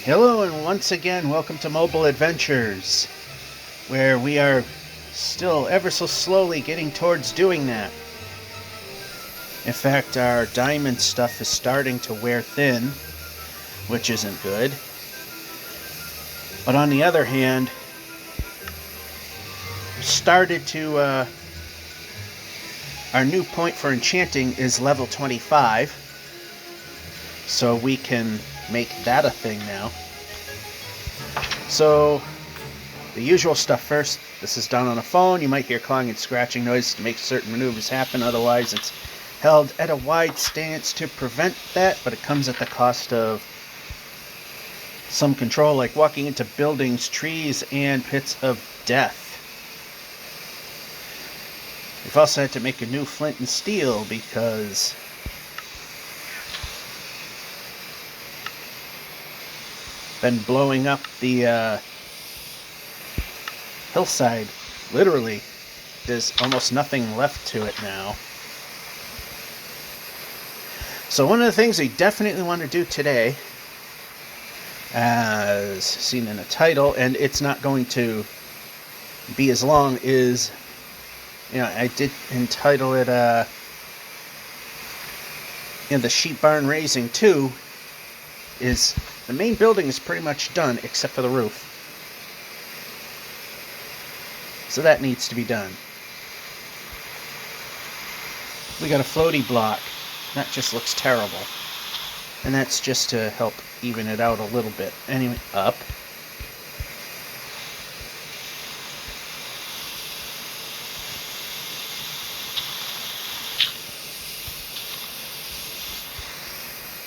Hello, and once again, welcome to Mobile Adventures, where we are still ever so slowly getting towards doing that. In fact, our diamond stuff is starting to wear thin, which isn't good. But on the other hand, our new point for enchanting is level 25, so we can make that a thing now. So, the usual stuff first. This is done on a phone. You might hear clawing and scratching noises to make certain maneuvers happen. Otherwise, it's held at a wide stance to prevent that, but it comes at the cost of some control, like walking into buildings, trees, and pits of death. We've also had to make a new flint and steel because been blowing up the hillside. Literally, there's almost nothing left to it now. So one of the things we definitely want to do today, as seen in the title, and it's not going to be as long, is, I did entitle it, the Sheep Barn Raising 2, is the main building is pretty much done except for the roof. So that needs to be done. We got a floaty block. That just looks terrible. And that's just to help even it out a little bit. Anyway, up.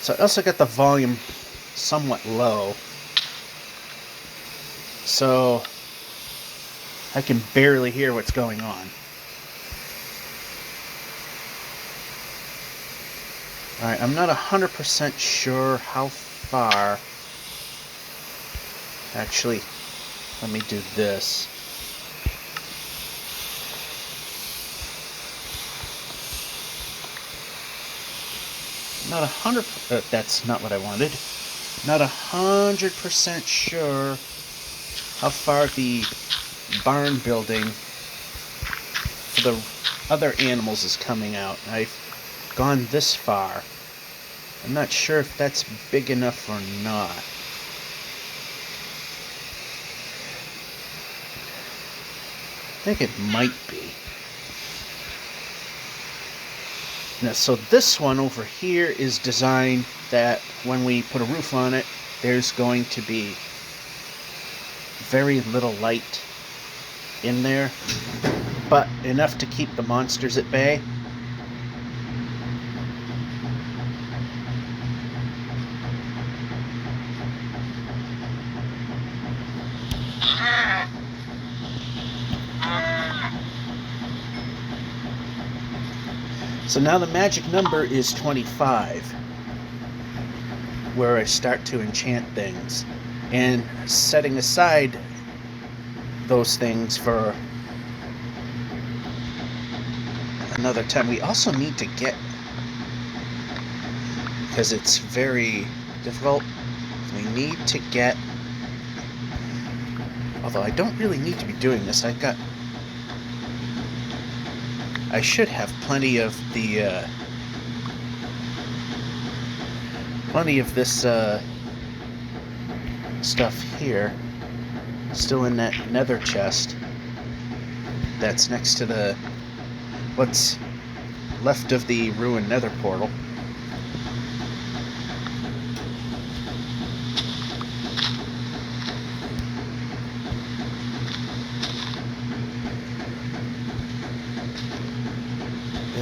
So I also got the volume somewhat low, so I can barely hear what's going on. Alright, I'm not 100% sure how far. Actually, let me do this. Not 100%, that's not what I wanted. Not 100% sure how far the barn building for the other animals is coming out. I've gone this far. I'm not sure if that's big enough or not. I think it might be. Now, so this one over here is designed that when we put a roof on it, there's going to be very little light in there, but enough to keep the monsters at bay. So now the magic number is 25, where I start to enchant things, and setting aside those things for another time. We also need to get, because it's very difficult, we need to get, although I don't really need to be doing this, I should have plenty of this stuff here still in that nether chest that's next to what's left of the ruined nether portal.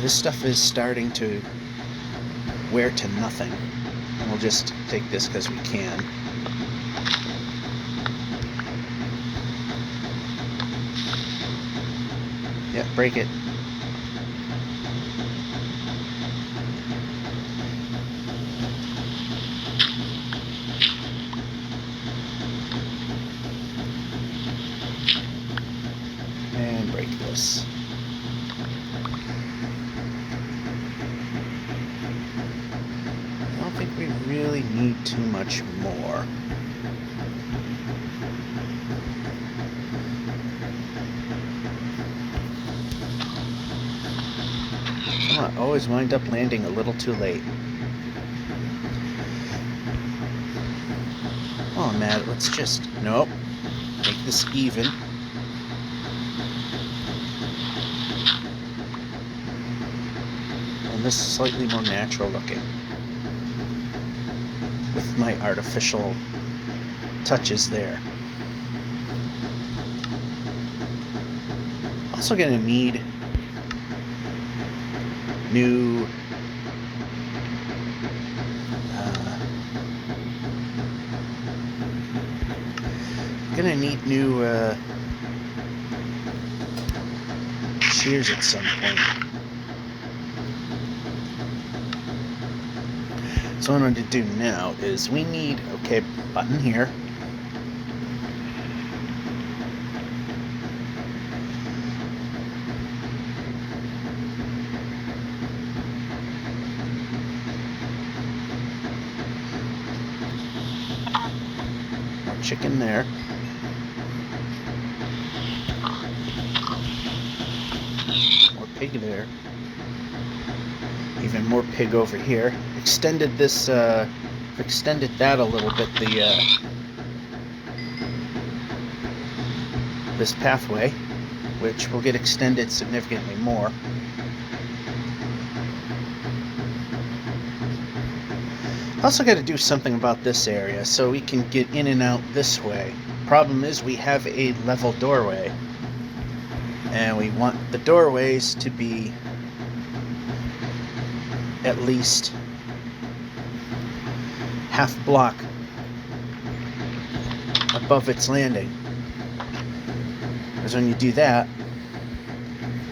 This stuff is starting to wear to nothing, and we'll just take this because we can. Yeah, break it. And break this. I don't think we really need too much more. I always wind up landing a little too late. Oh, Matt, let's just... Nope. Make this even. And this is slightly more natural looking. With my artificial touches there. Also gonna need new shears at some point. So what I'm going to do now is we need, okay, button here. More chicken there. More pig there. Even more pig over here. Extended this, extended that a little bit, this pathway, which will get extended significantly more. Also got to do something about this area so we can get in and out this way. Problem is we have a level doorway, and we want the doorways to be at least half block above its landing. Because when you do that,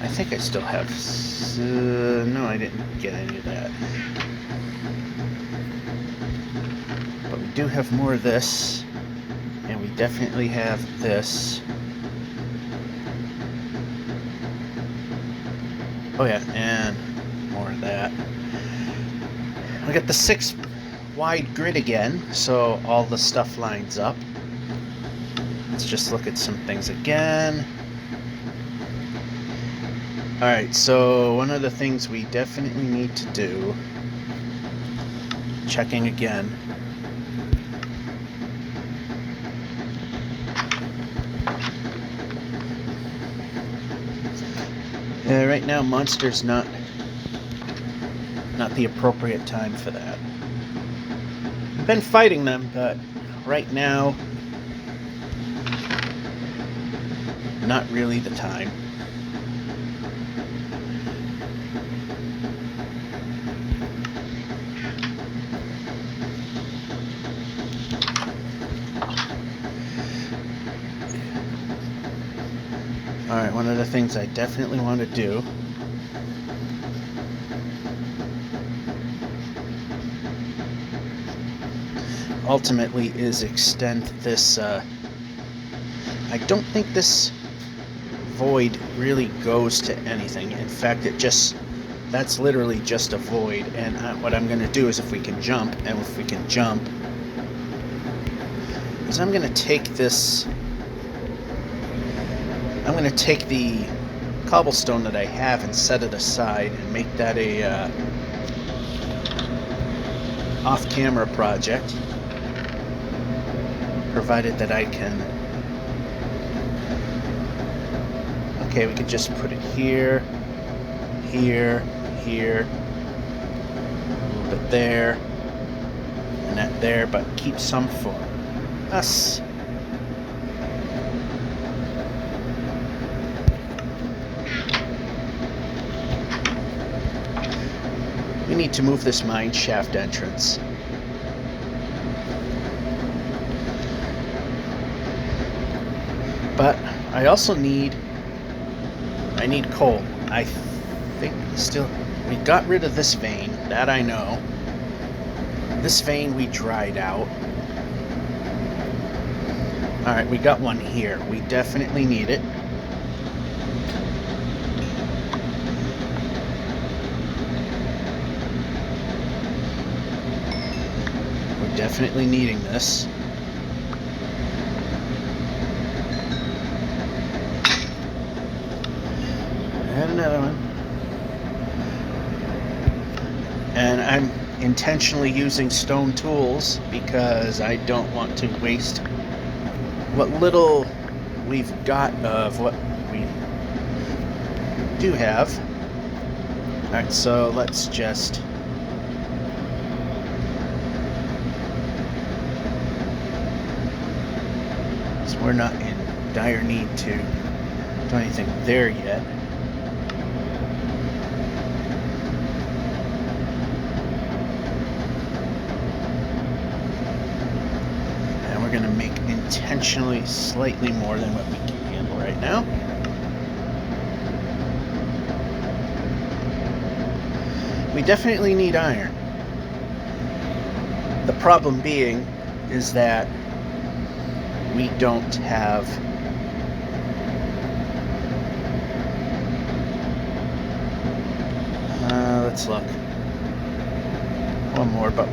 I think I still have... no, I didn't get any of that. But we do have more of this, and we definitely have this. Oh yeah, and more of that. We got the 6 wide grid again, so all the stuff lines up. Let's just look at some things again. Alright, so one of the things we definitely need to do, checking again, right now Monster's not the appropriate time for that. I've been fighting them, but right now, not really the time. Alright, one of the things I definitely want to do ultimately is extend this. I don't think this void really goes to anything. In fact, that's literally just a void. And what I'm going to do is, if we can jump, is I'm going to take this. I'm going to take the cobblestone that I have and set it aside and make that a off-camera project. Provided that I can... Okay, we could just put it here, here, here, a little bit there, and that there, but keep some for us. We need to move this mine shaft entrance. But I also need coal. I think we got rid of this vein, that I know. This vein we dried out. Alright, we got one here. We definitely need it. We're definitely needing this. And another one. I'm intentionally using stone tools because I don't want to waste what little we've got of what we do have. Alright, so let's just... So we're not in dire need to do anything there yet. And we're going to make intentionally slightly more than what we can handle right now. We definitely need iron. The problem being is that we don't have let's look. One more, but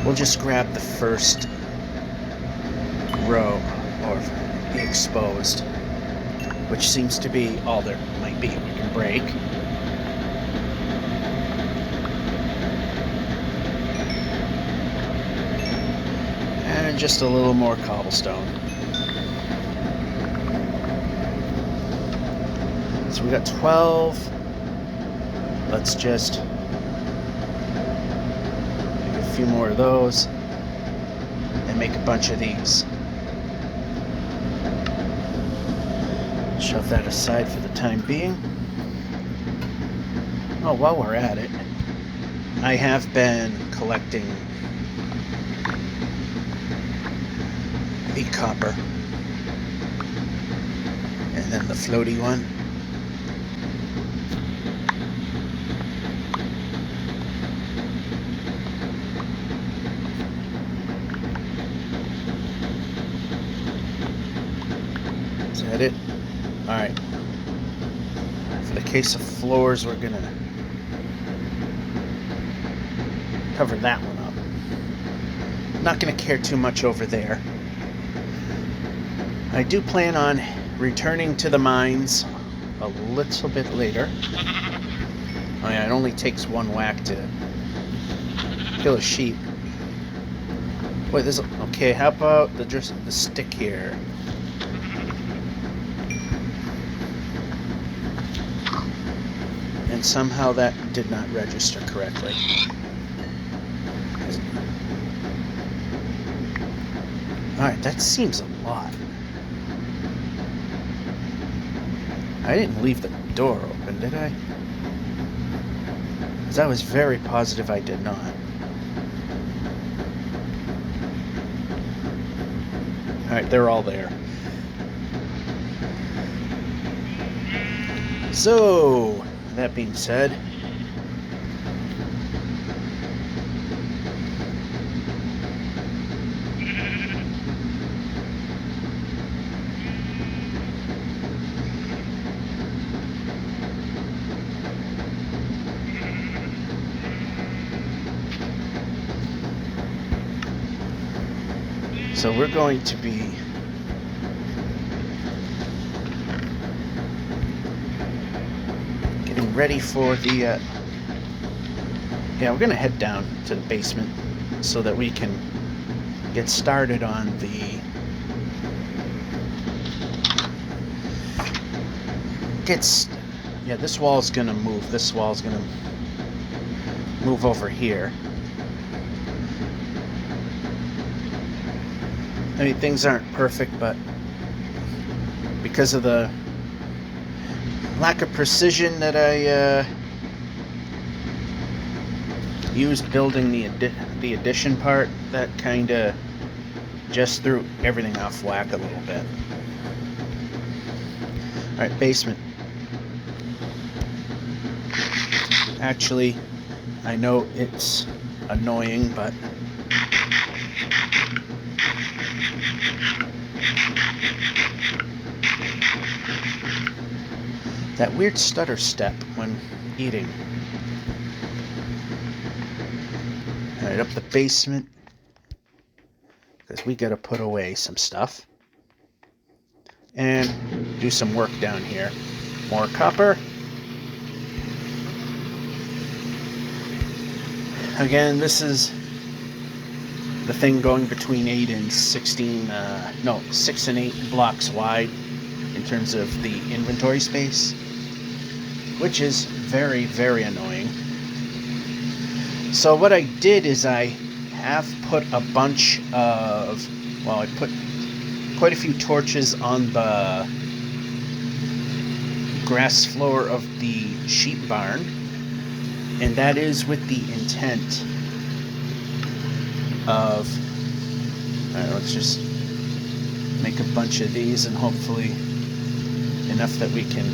we'll just grab the first row, or the exposed, which seems to be all there might be we can break. And just a little more cobblestone. So we got 12. Let's just make a few more of those and make a bunch of these. Shove that aside for the time being. Oh, while we're at it, I have been collecting the copper and then the floaty one. Is that it? Alright. For the case of floors, we're gonna cover that one up. Not gonna care too much over there. I do plan on returning to the mines a little bit later. Oh yeah, it only takes one whack to kill a sheep. Wait, there's okay, how about just the stick here? And somehow that did not register correctly. Alright, that seems a lot. I didn't leave the door open, did I? Because I was very positive I did not. Alright, they're all there. So, that being said, we're going to be getting ready for the yeah, we're gonna head down to the basement so that we can get started on the yeah, this wall's gonna move. This wall's gonna move over here. I mean, things aren't perfect, but because of the lack of precision that I used building the addition part, that kind of just threw everything off whack a little bit. Alright, basement. Actually, I know it's annoying, but that weird stutter step when eating. Alright, up the basement, because we gotta put away some stuff. And do some work down here. More copper. Again, this is the thing going between 8 and 16, 6 and 8 blocks wide in terms of the inventory space, which is very, very annoying. So what I did is I have put a bunch of, well, I put quite a few torches on the grass floor of the sheep barn, and that is with the intent of, let's just make a bunch of these and hopefully enough that we can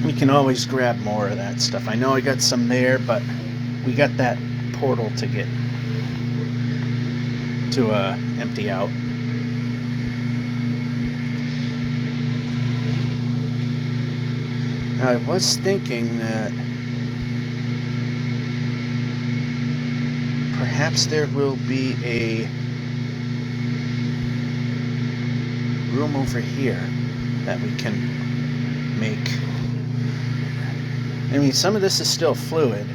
we can always grab more of that stuff. I know I got some there, but we got that portal to get to empty out. Now, I was thinking that perhaps there will be a room over here that we can make. I mean, some of this is still fluid.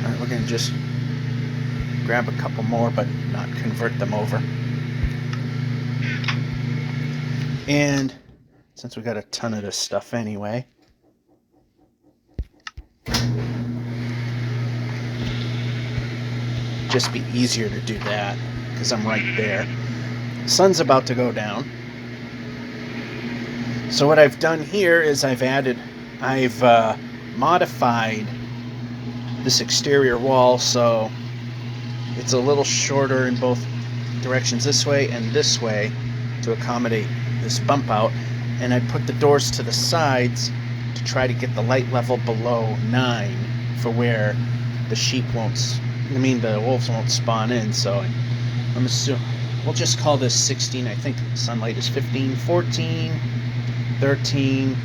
Alright, we're going to just grab a couple more, but not convert them over. And since we got a ton of this stuff anyway, just be easier to do that because I'm right there. The sun's about to go down. So what I've done here is I've modified this exterior wall so it's a little shorter in both directions, this way and this way, to accommodate this bump out. And I put the doors to the sides to try to get the light level below 9 for where the the wolves won't spawn in. So I'm assuming we'll just call this 16. I think sunlight is 15, 14, 13,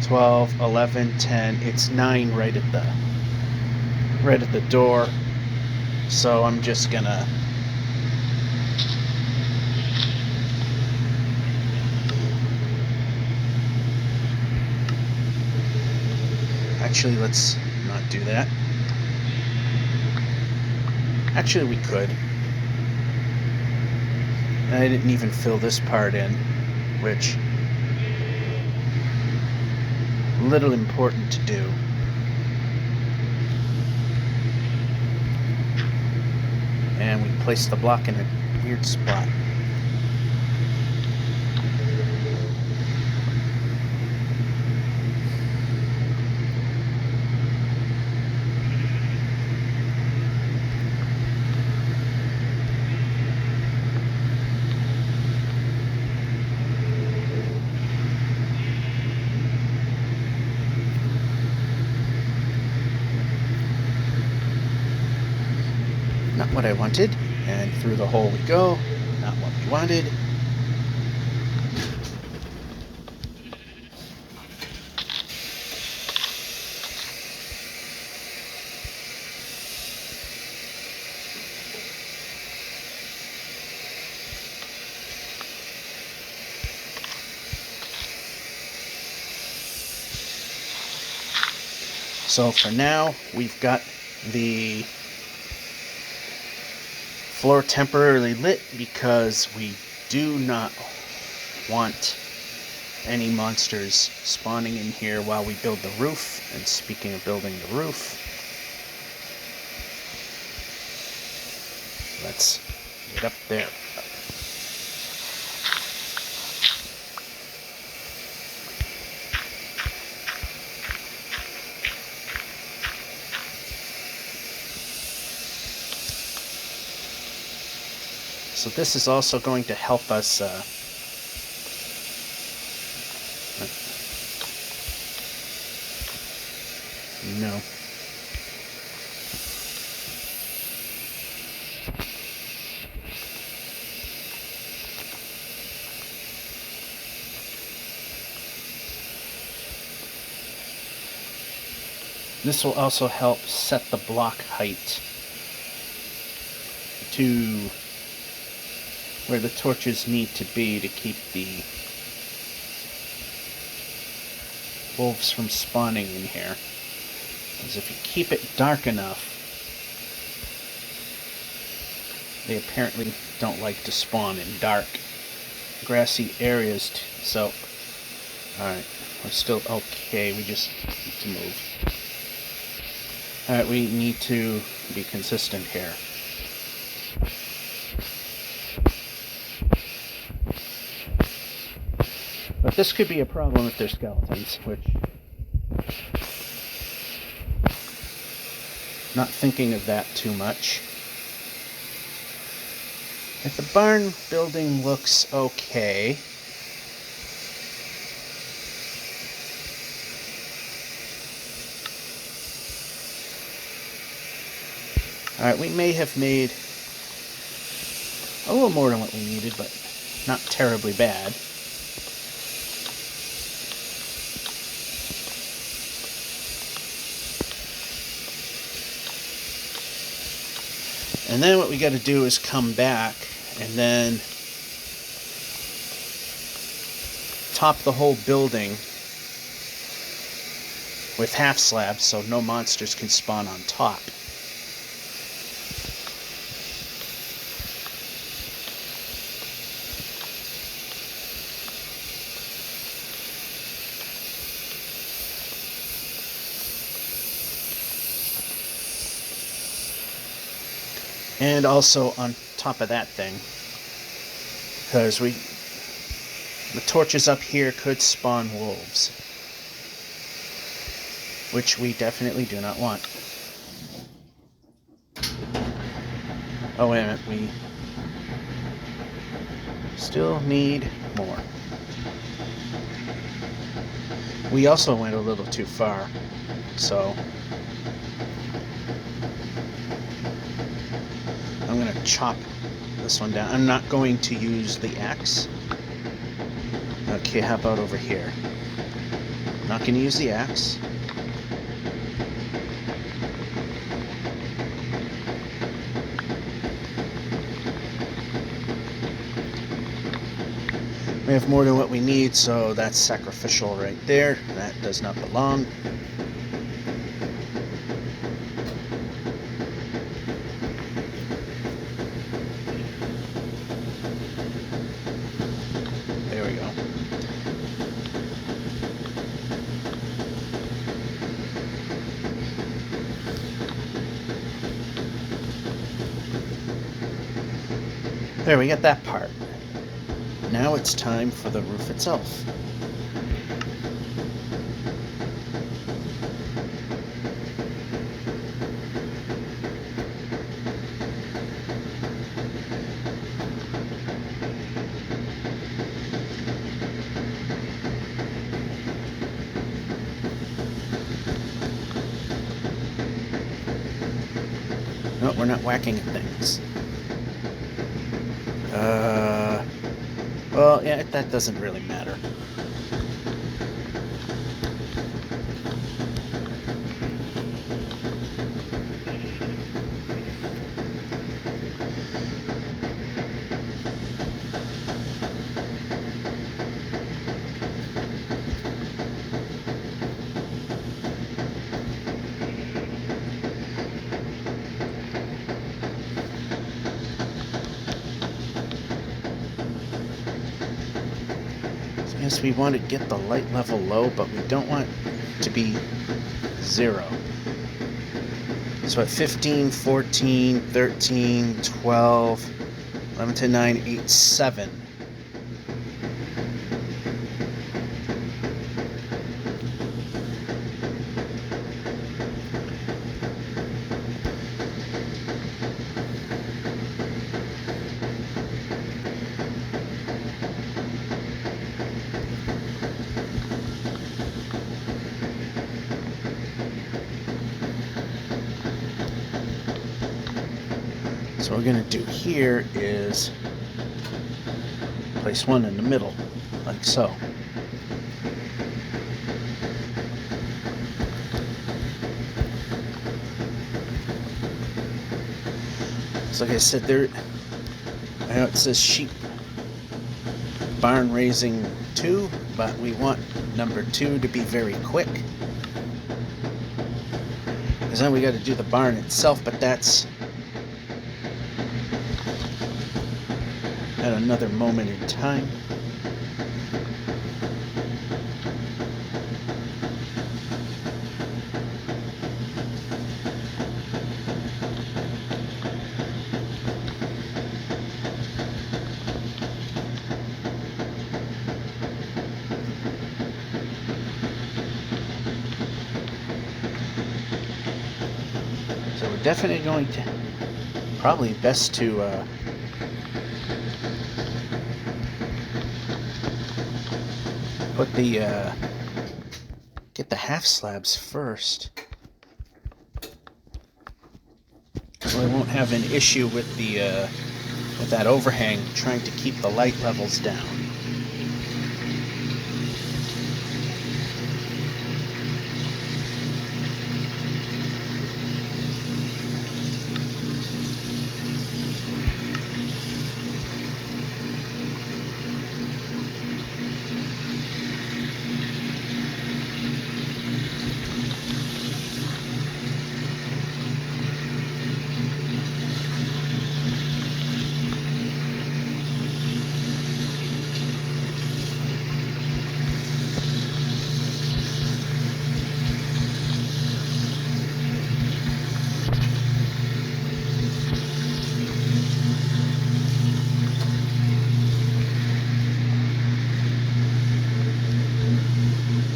12, 11, 10. It's 9 right at the door. So I'm just gonna actually, let's not do that. Actually, we could. And I didn't even fill this part in, which little important to do. And we placed the block in a weird spot. Not what I wanted, and through the hole we go. Not what we wanted. So for now, we've got the floor temporarily lit because we do not want any monsters spawning in here while we build the roof. And speaking of building the roof, let's get up there. So this is also going to help us no. This will also help set the block height to where the torches need to be to keep the wolves from spawning in here. Because if you keep it dark enough, they apparently don't like to spawn in dark, grassy areas. So, alright, we're still okay. We just need to move. Alright, we need to be consistent here. But this could be a problem if they're skeletons, which... not thinking of that too much. If the barn building looks okay. Alright, we may have made a little more than what we needed, but not terribly bad. And then what we got to do is come back and then top the whole building with half slabs so no monsters can spawn on top. And also on top of that thing, because the torches up here could spawn wolves, which we definitely do not want. Oh, wait a minute, we still need more. We also went a little too far, so I'm going to chop this one down. I'm not going to use the axe. Okay, how about over here? Not going to use the axe. We have more than what we need, so that's sacrificial right there. That does not belong. There we go. There, we got that part. Now it's time for the roof itself. No, we're not whacking at things. Well, yeah, that doesn't really matter. Yes, we want to get the light level low, but we don't want it to be 0. So at 15, 14, 13, 12, 11, 10, 9, 8, 7. So what we're going to do here is place one in the middle, like so. So like I said, I know it says sheep barn raising 2, but we want number 2 to be very quick. Because then we got to do the barn itself, but that's at another moment in time. So we're definitely going to, probably best to put get the half slabs first, so we won't have an issue with with that overhang trying to keep the light levels down.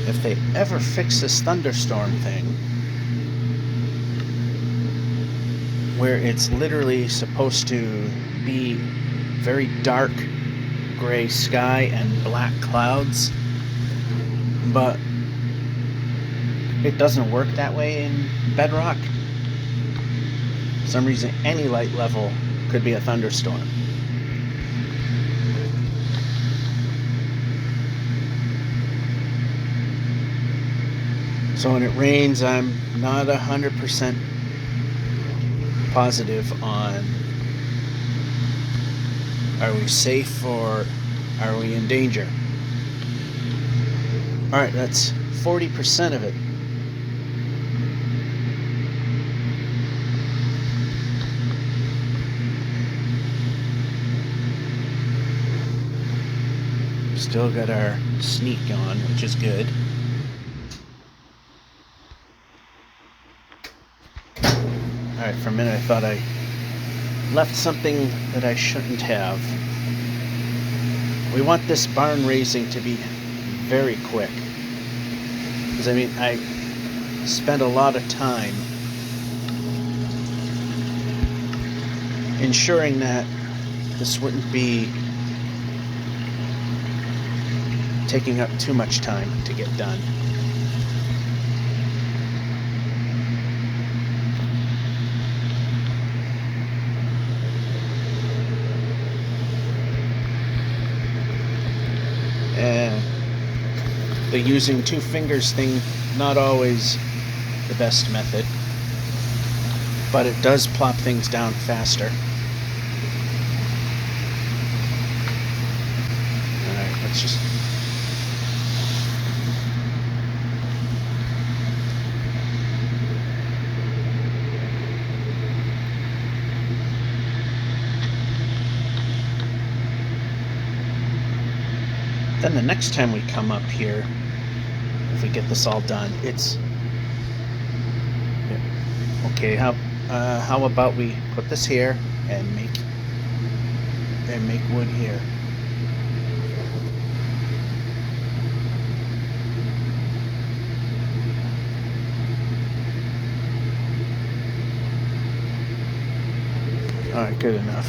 If they ever fix this thunderstorm thing, where it's literally supposed to be very dark gray sky and black clouds, but it doesn't work that way in Bedrock. For some reason, any light level could be a thunderstorm. So when it rains, I'm not 100% positive on, are we safe or are we in danger? Alright, that's 40% of it. Still got our sneak on, which is good. Alright, for a minute I thought I left something that I shouldn't have. We want this barn raising to be very quick. Because, I mean, I spent a lot of time ensuring that this wouldn't be taking up too much time to get done. And the using 2 fingers thing, not always the best method, but it does plop things down faster. Alright, let's just... Then the next time we come up here, if we get this all done, it's... Okay, how about we put this here and make wood here. Alright, good enough.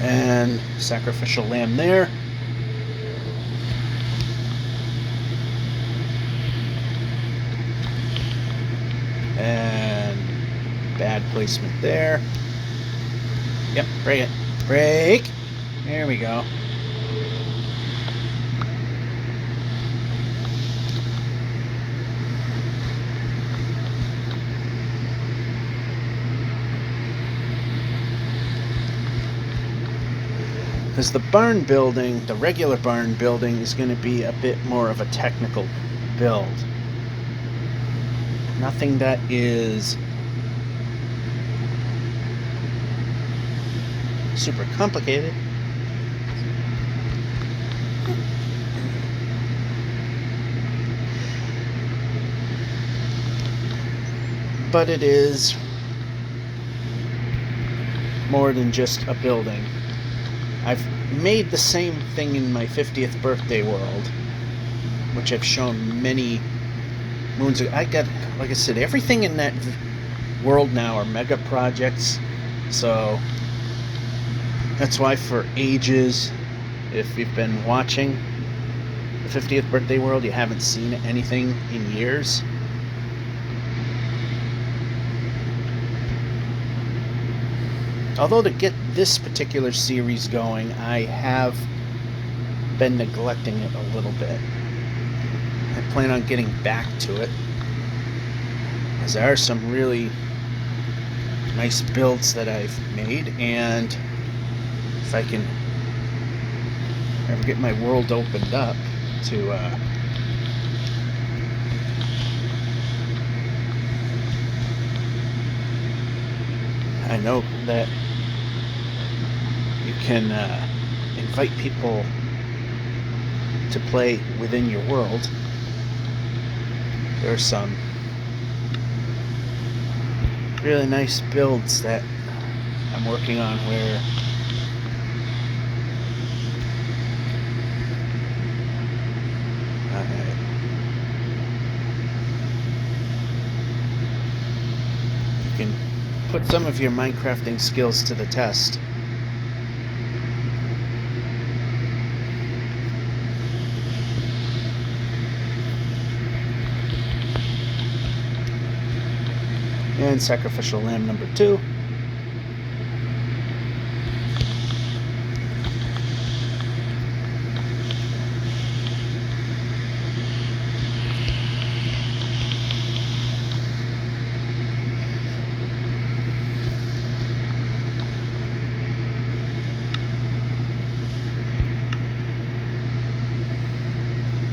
And sacrificial lamb there. And bad placement there. Yep, break it. Break! There we go. Because the barn building, the regular barn building, is going to be a bit more of a technical build. Nothing that is super complicated. But it is more than just a building. I've made the same thing in my 50th birthday world, which I've shown many moons ago. I got, like I said, everything in that world now are mega projects, so that's why for ages, if you've been watching the 50th birthday world, you haven't seen anything in years. Although to get this particular series going, I have been neglecting it a little bit. I plan on getting back to it, as there are some really nice builds that I've made, and if I can ever get my world opened up to I know that you can invite people to play within your world. There are some really nice builds that I'm working on where you can put some of your Minecrafting skills to the test. And sacrificial lamb number 2.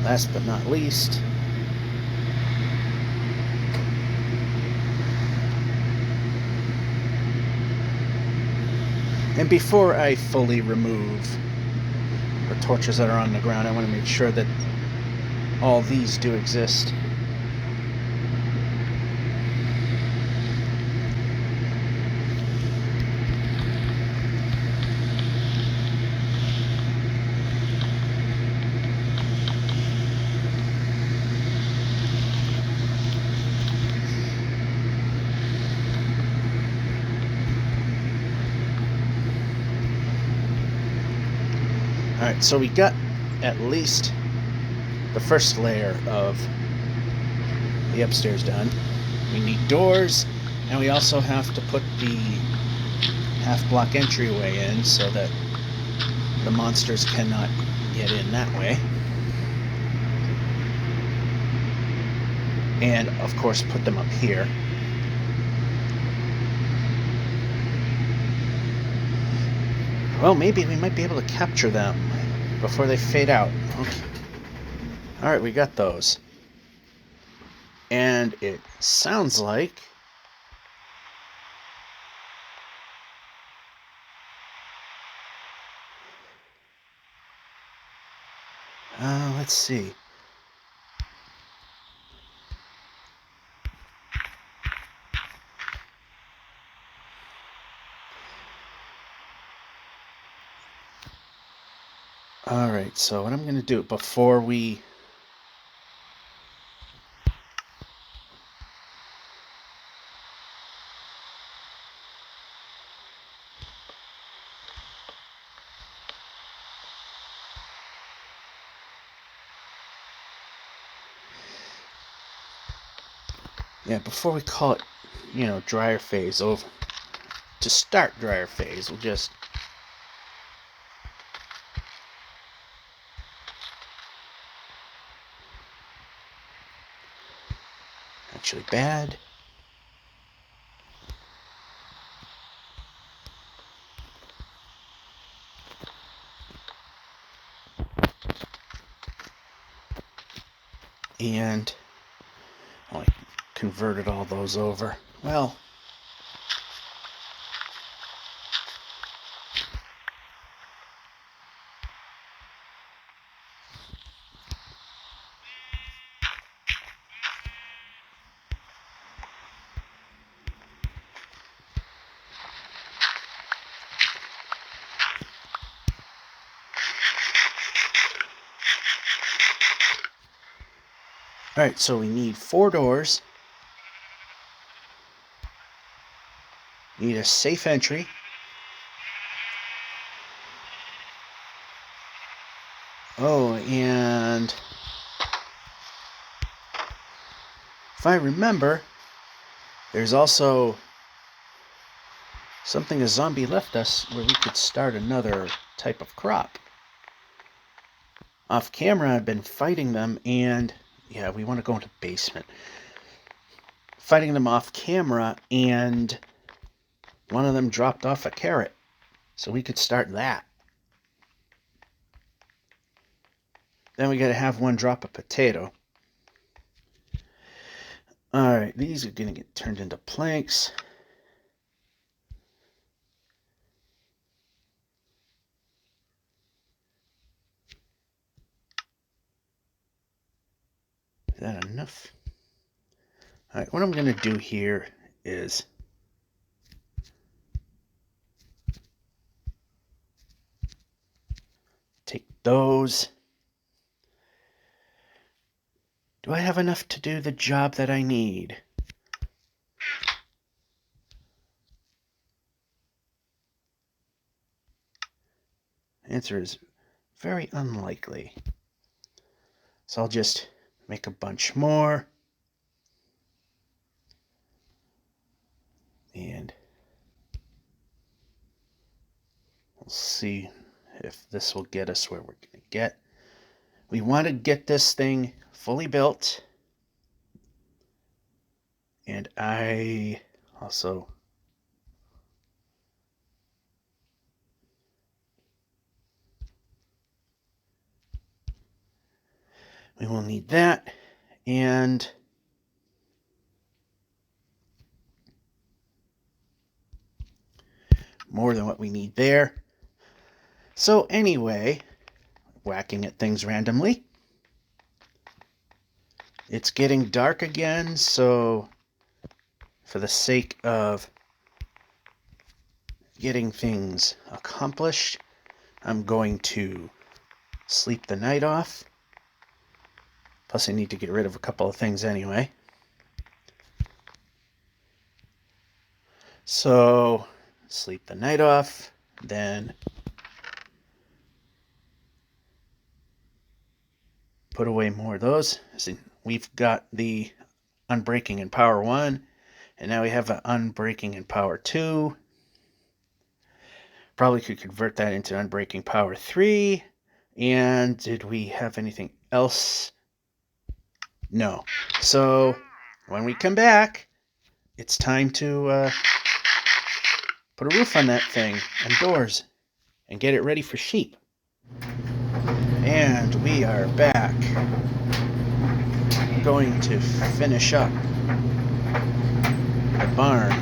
Last but not least, and before I fully remove the torches that are on the ground, I want to make sure that all these do exist. Alright, so we got at least the first layer of the upstairs done. We need doors, and we also have to put the half-block entryway in so that the monsters cannot get in that way. And, of course, put them up here. Well, maybe we might be able to capture them before they fade out. Okay. Alright, we got those. And it sounds like let's see. Alright, so what I'm going to do before we call it, dryer phase over, to start dryer phase, we'll just actually bad. And I converted all those over. Well, alright, so we need 4 doors. Need a safe entry. Oh, and if I remember, there's also something a zombie left us where we could start another type of crop. Off camera, I've been fighting them, and yeah, we want to go into the basement. Fighting them off camera, and one of them dropped off a carrot. So we could start that. Then we got to have one drop a potato. Alright, these are going to get turned into planks. Is that enough? Alright, what I'm going to do here is take those. Do I have enough to do the job that I need? Answer is very unlikely. So I'll just make a bunch more. And we'll see if this will get us where we're going to get. We want to get this thing fully built. And I also we will need that and more than what we need there. So anyway, whacking at things randomly. It's getting dark again, so for the sake of getting things accomplished, I'm going to sleep the night off. Plus I need to get rid of a couple of things anyway. So, sleep the night off, then put away more of those. See, we've got the unbreaking in power 1, and now we have an unbreaking in power 2. Probably could convert that into unbreaking power 3. And did we have anything else? No. So, when we come back, it's time to put a roof on that thing and doors and get it ready for sheep. And we are back. We're going to finish up the barn.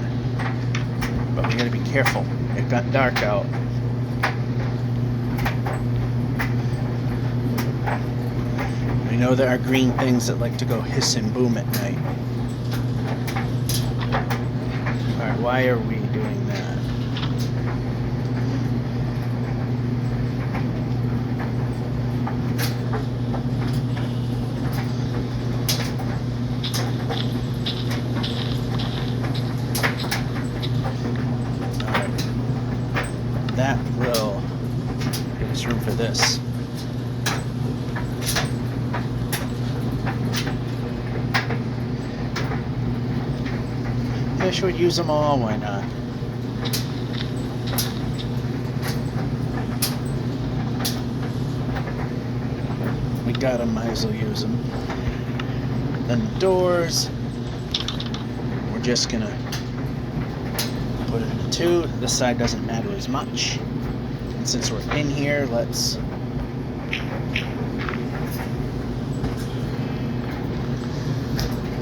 But we gotta be careful. It got dark out. We know there are green things that like to go hiss and boom at night. Alright, why are we doing that? That will give us room for this. I should use them all, why not? We got them, might as well use them. Then the doors, we're just gonna put it into 2. This side doesn't matter as much. And since we're in here, let's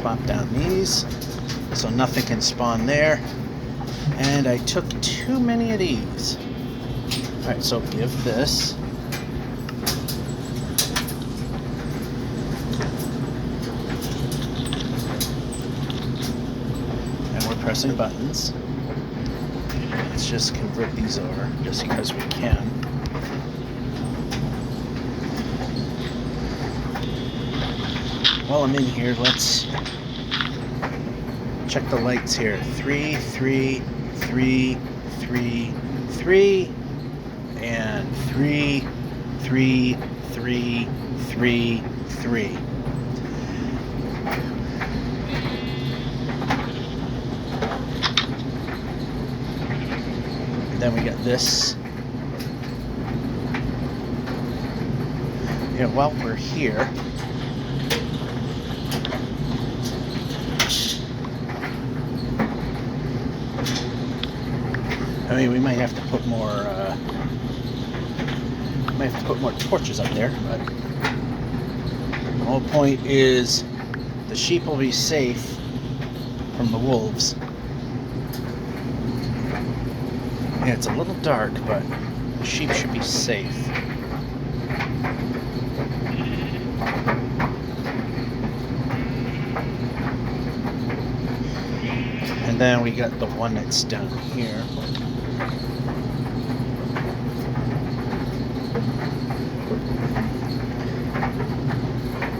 plop down these so nothing can spawn there. And I took too many of these. Alright, so give this. And we're pressing buttons. Let's just convert these over just because we can. While I'm in here, let's check the lights here. 3, 3, 3, 3, 3, and 3, 3, 3, 3, 3. Then we got this. Yeah, while we're here, I mean, we might have to put more. Torches up there, but the whole point is the sheep will be safe from the wolves. Yeah, it's a little dark, but the sheep should be safe. And then we got the one that's down here.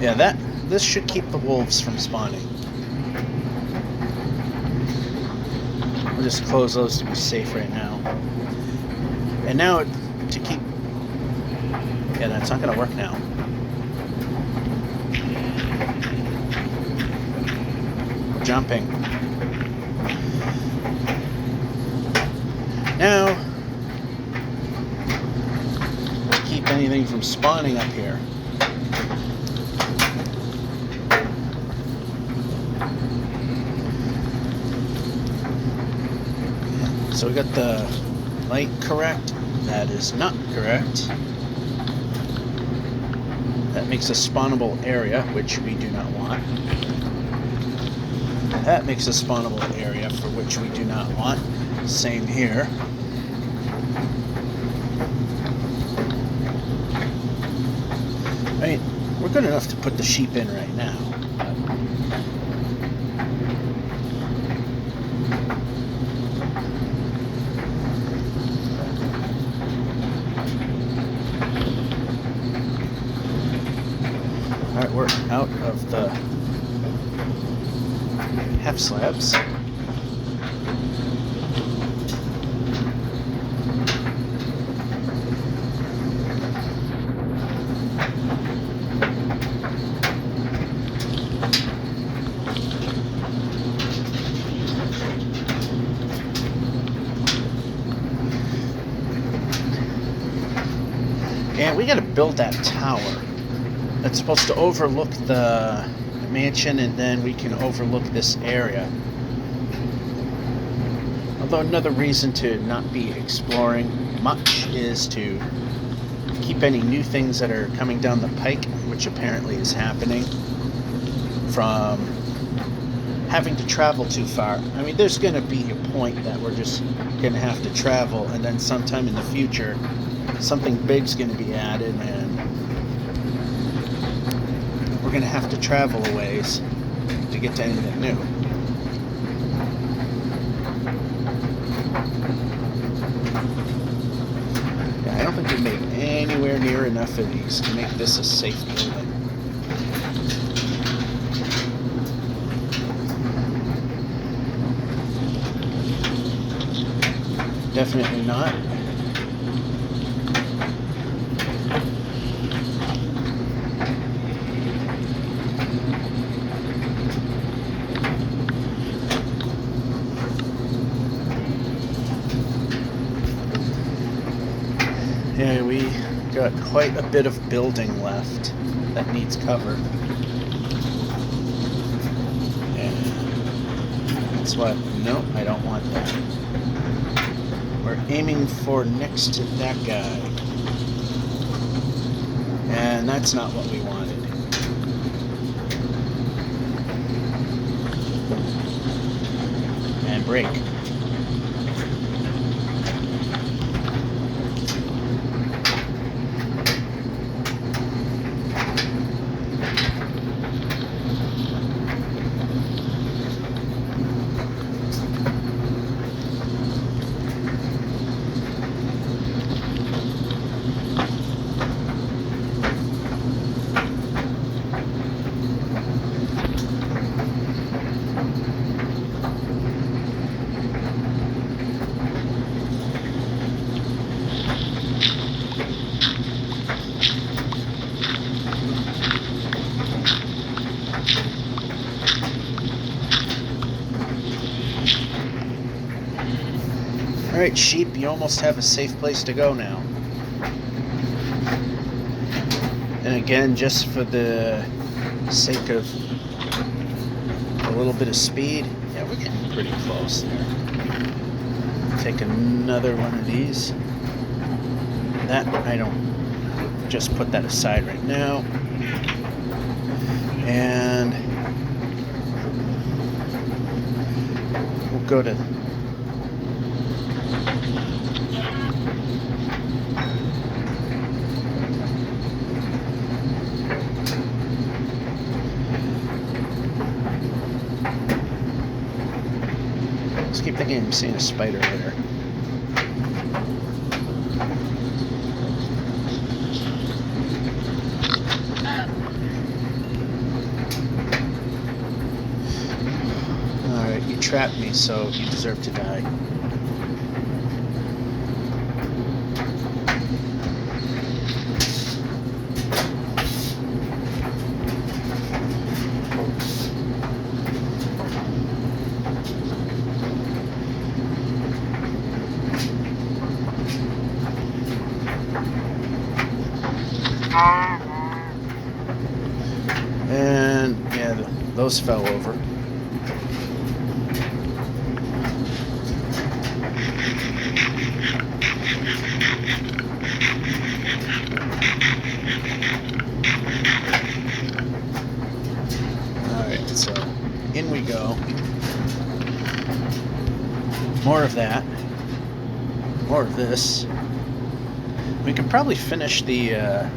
Yeah, this should keep the wolves from spawning. We'll just close those to be safe right now. And now to keep... Yeah, that's not going to work now. We're jumping. Now, to keep anything from spawning up here. So we got the light correct. That is not correct. That makes a spawnable area, which we do not want. That makes a spawnable area for which we do not want. Same here. I mean, we're good enough to put the sheep in right now. Alright, we're out of the half slabs. And we gotta build that tower. That's supposed to overlook the mansion, and then we can overlook this area. Although another reason to not be exploring much is to keep any new things that are coming down the pike, which apparently is happening, from having to travel too far. I mean, there's going to be a point that we're just going to have to travel, and then sometime in the future, something big's going to be added, and we're going to have to travel a ways to get to anything new. Yeah, I don't think we made anywhere near enough of these to make this a safe building. Definitely not. Yeah, we got quite a bit of building left that needs cover. And that's what, no, I don't want that. We're aiming for next to that guy. And that's not what we wanted. break. Alright, sheep, you almost have a safe place to go now. And again, just for the sake of a little bit of speed, yeah, we're getting pretty close there. Take another one of these. That, I don't, just put that aside right now. And we'll go to let's keep thinking I'm seeing a spider there. Alright, you trapped me, so you deserve to die. And yeah, those fell over. Alright, so in we go. More of that. More of this. We could probably finish the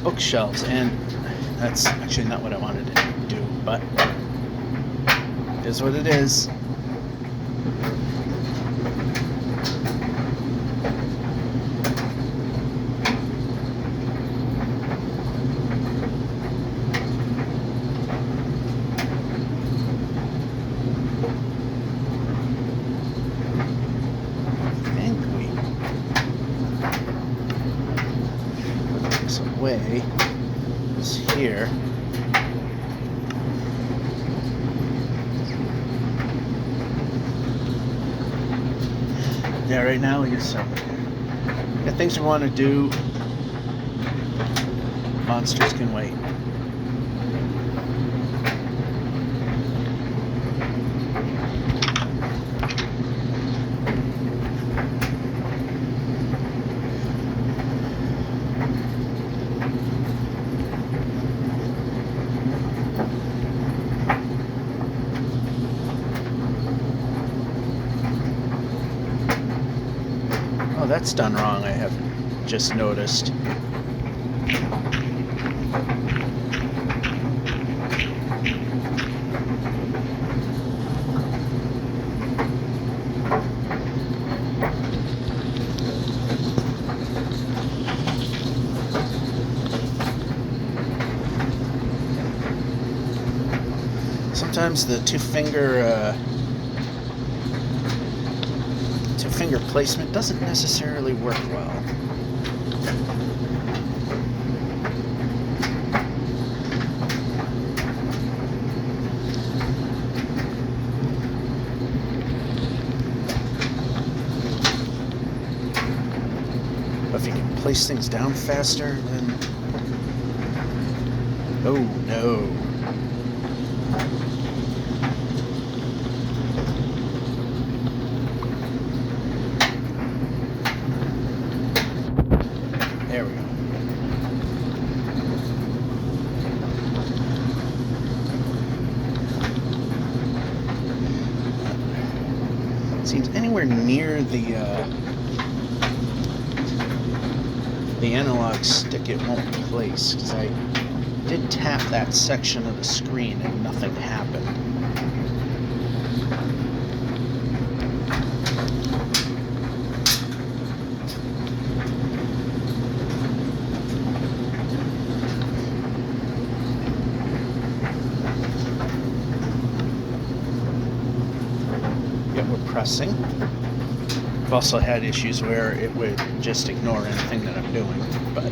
bookshelves, and that's actually not what I wanted to do, but it is what it is. Way is here. Yeah, right now we just got things we want to do. Monsters can wait. Oh, that's done wrong, I have just noticed. Sometimes the two-finger placement doesn't necessarily work well. But if you can place things down faster, then... Oh, no. There we go. anywhere near the analog stick, it won't place, because I did tap that section of the screen and nothing happened. Pressing. I've also had issues where it would just ignore anything that I'm doing, but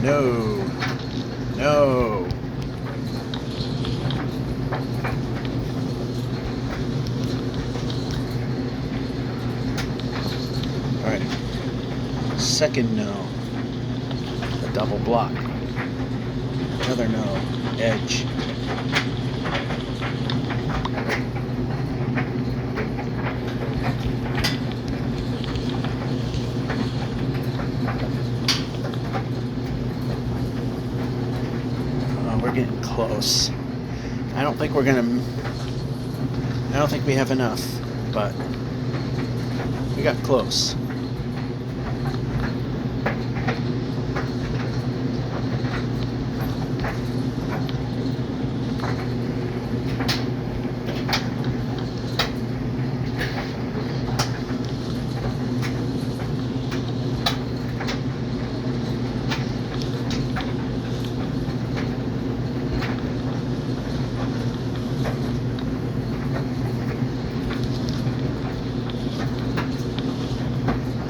no. All right, second no, a double block, another no, edge. We're getting close. I don't think we have enough, but we got close.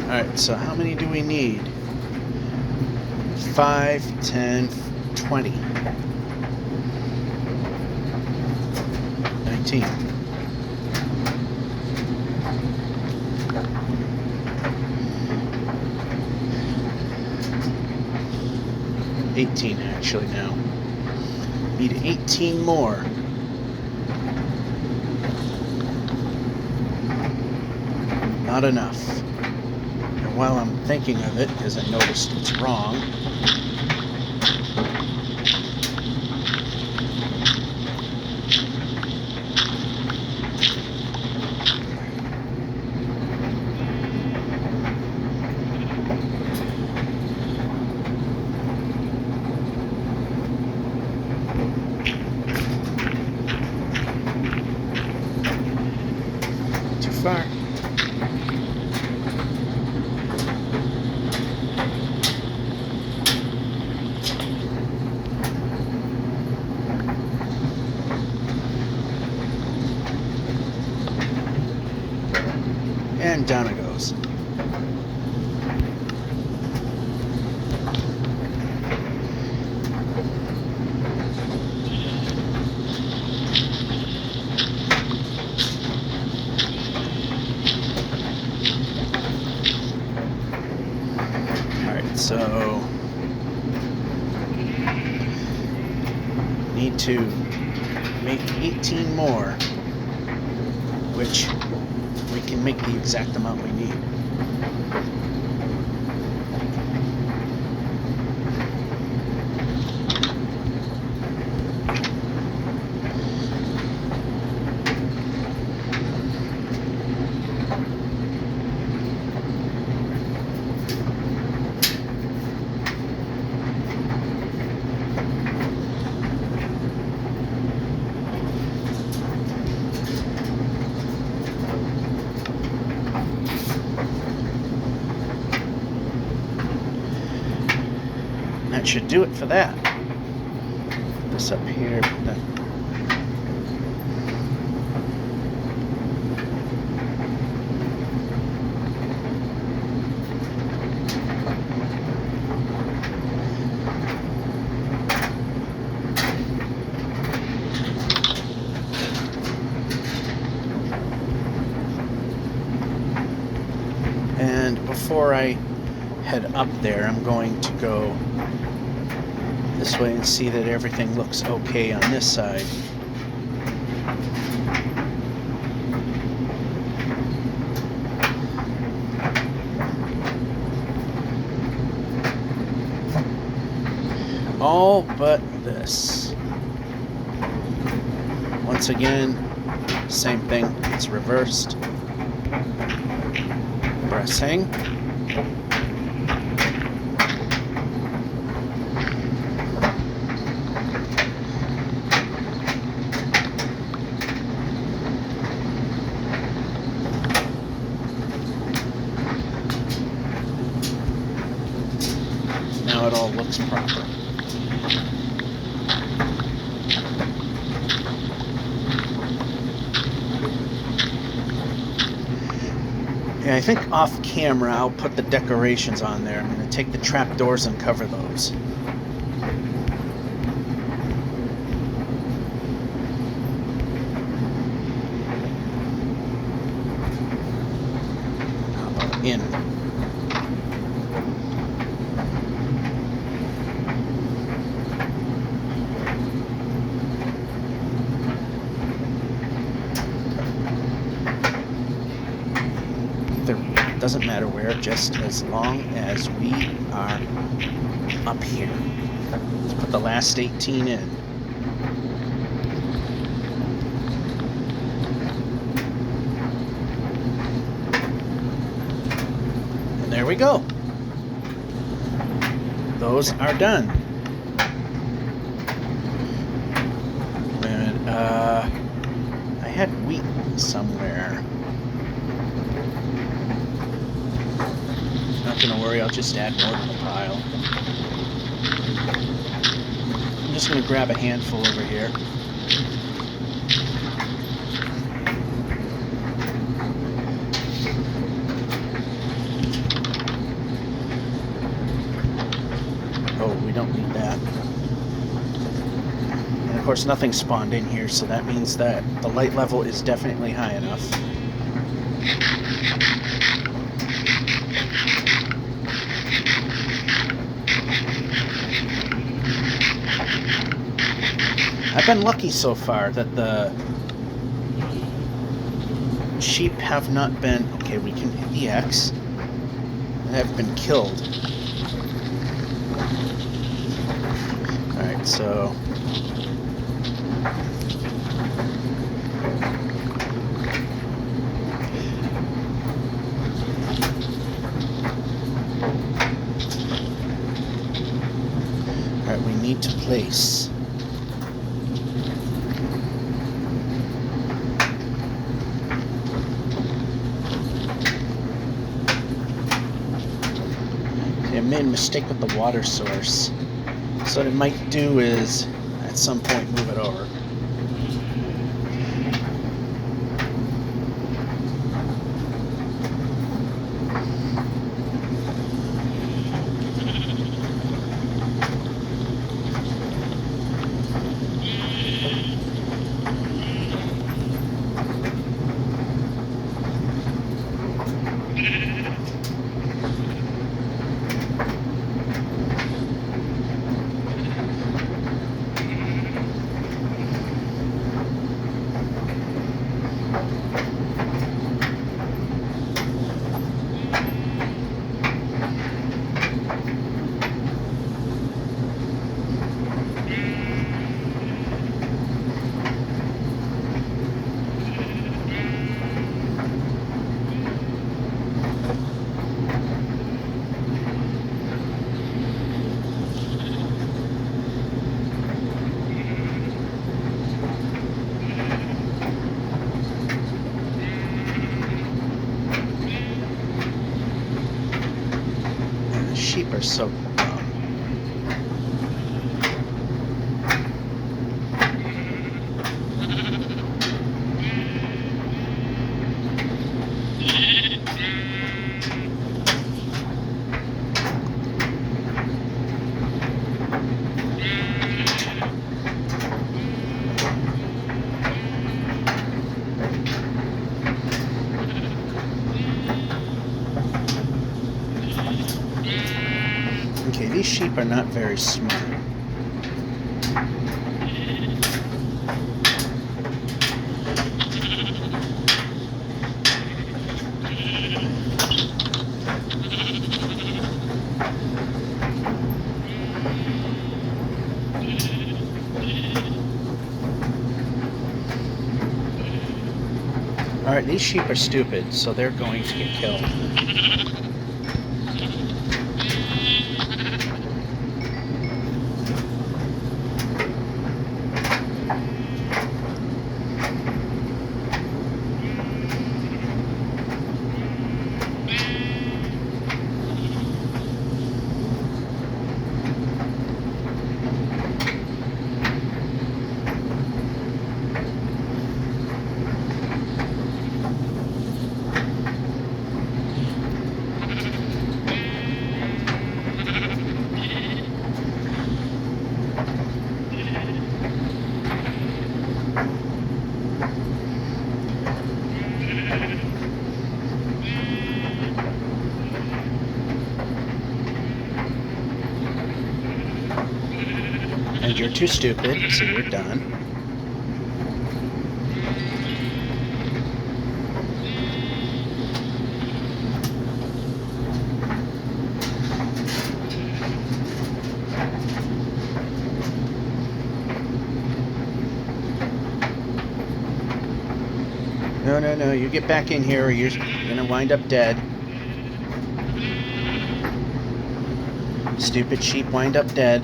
Alright, so how many do we need? 5, 10, 20. 19. 18 actually now. Need 18 more. Not enough. And while I'm thinking of it, because I noticed it's wrong, too far. And down it goes. Alright, so need to make 18 more, which we can make the exact amount we need. That should do it for that. Put this up here. Put that. And before I head up there, I'm going to go this way and see that everything looks okay on this side. All but this. Once again, same thing, it's reversed. Pressing. Now it all looks proper. Yeah, I think off camera I'll put the decorations on there. I'm going to take the trapdoors and cover those. How about in? Doesn't matter where, just as long as we are up here. Let's put the last 18 in. And there we go. Those are done. Wait a minute, I had wheat somewhere. Not gonna worry, I'll just add more to the pile. I'm just gonna grab a handful over here. Oh, we don't need that. And of course nothing spawned in here, so that means that the light level is definitely high enough. I've been lucky so far that the sheep have not been... Okay, we can hit the X. Have been killed. Alright, so... Alright, we need to place... I made a mistake with the water source. So what I might do is, at some point, move it over. Sheep are so dumb. Okay, these sheep are not very smart. Alright, these sheep are stupid, so they're going to get killed. And you're too stupid, so you're done. No, you get back in here or you're gonna wind up dead. Stupid sheep wind up dead.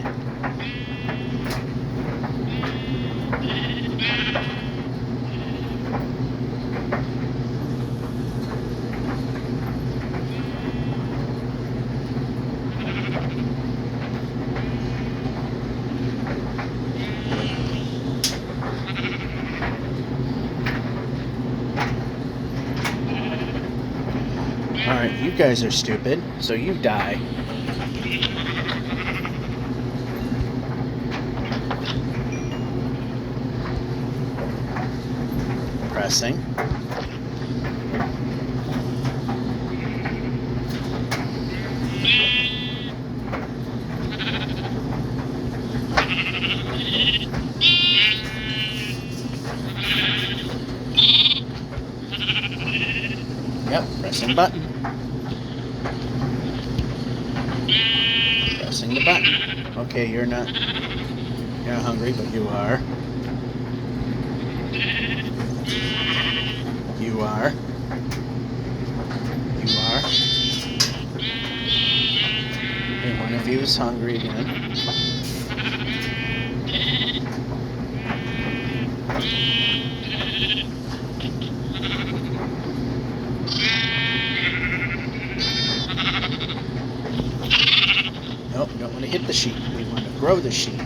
Alright, you guys are stupid, so you die. Pressing. Yep, pressing button. Pressing the button. Okay, you're not hungry, but you are. You are. You are. And one of you is hungry again. Nope, we don't want to hit the sheep. We want to grow the sheep.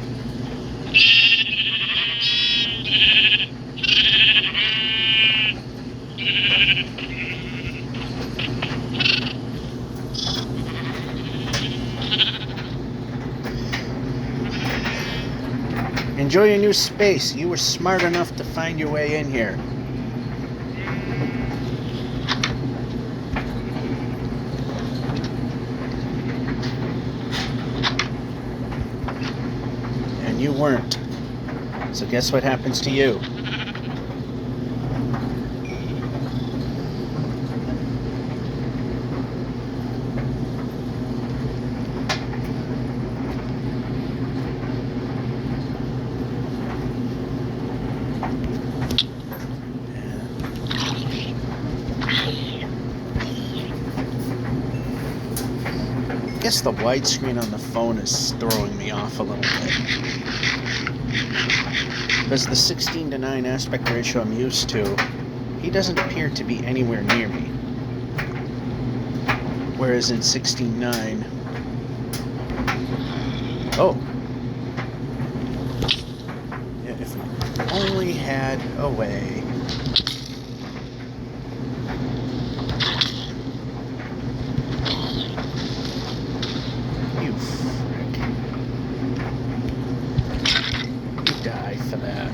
Enjoy your new space. You were smart enough to find your way in here. And you weren't. So guess what happens to you? I guess the widescreen on the phone is throwing me off a little bit. Because the 16:9 aspect ratio I'm used to, he doesn't appear to be anywhere near me. Whereas in 16:9... Oh! Yeah, if we only had a way... You frick. You die for that.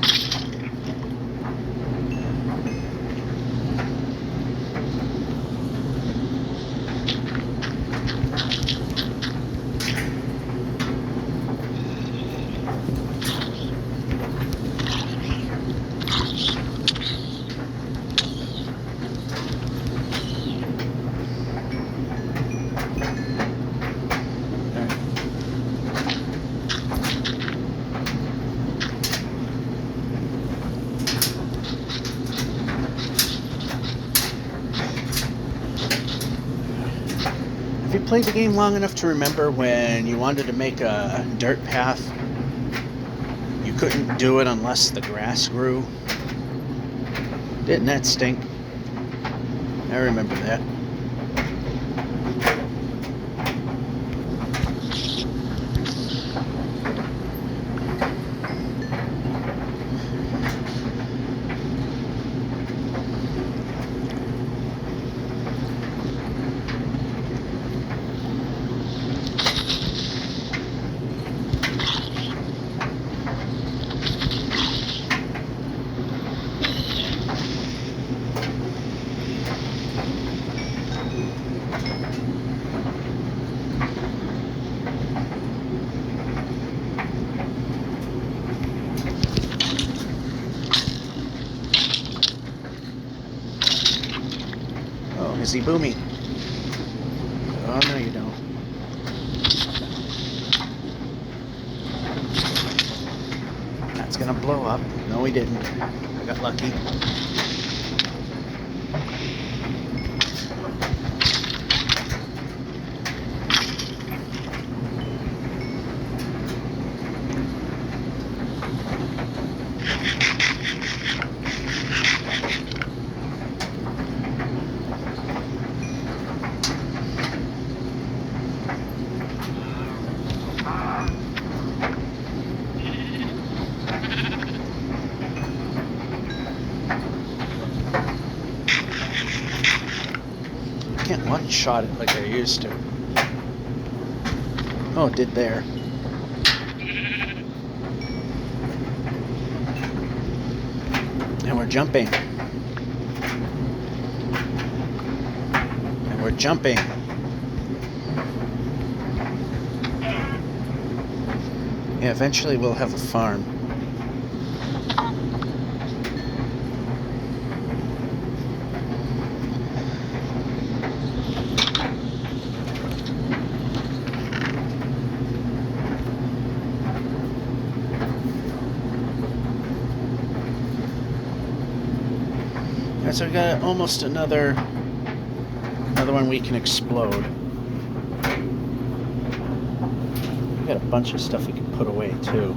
played the game long enough to remember when you wanted to make a dirt path, you couldn't do it unless the grass grew? Didn't that stink? I remember that. Is he booming? Oh, no, you don't. That's gonna blow up. No, he didn't. I got lucky. Can't one-shot it like I used to. Oh, it did there. And we're jumping. And we're jumping. Yeah, eventually we'll have a farm. So we got almost another one we can explode. We got a bunch of stuff we can put away too.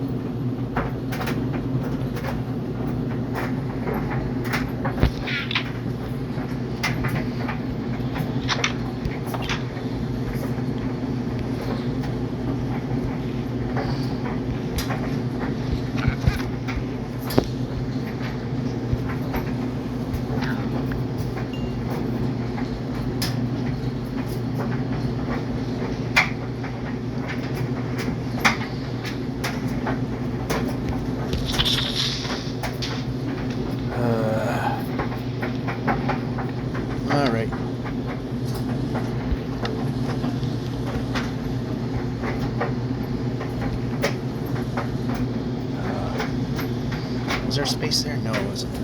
Was there space there? No, it wasn't.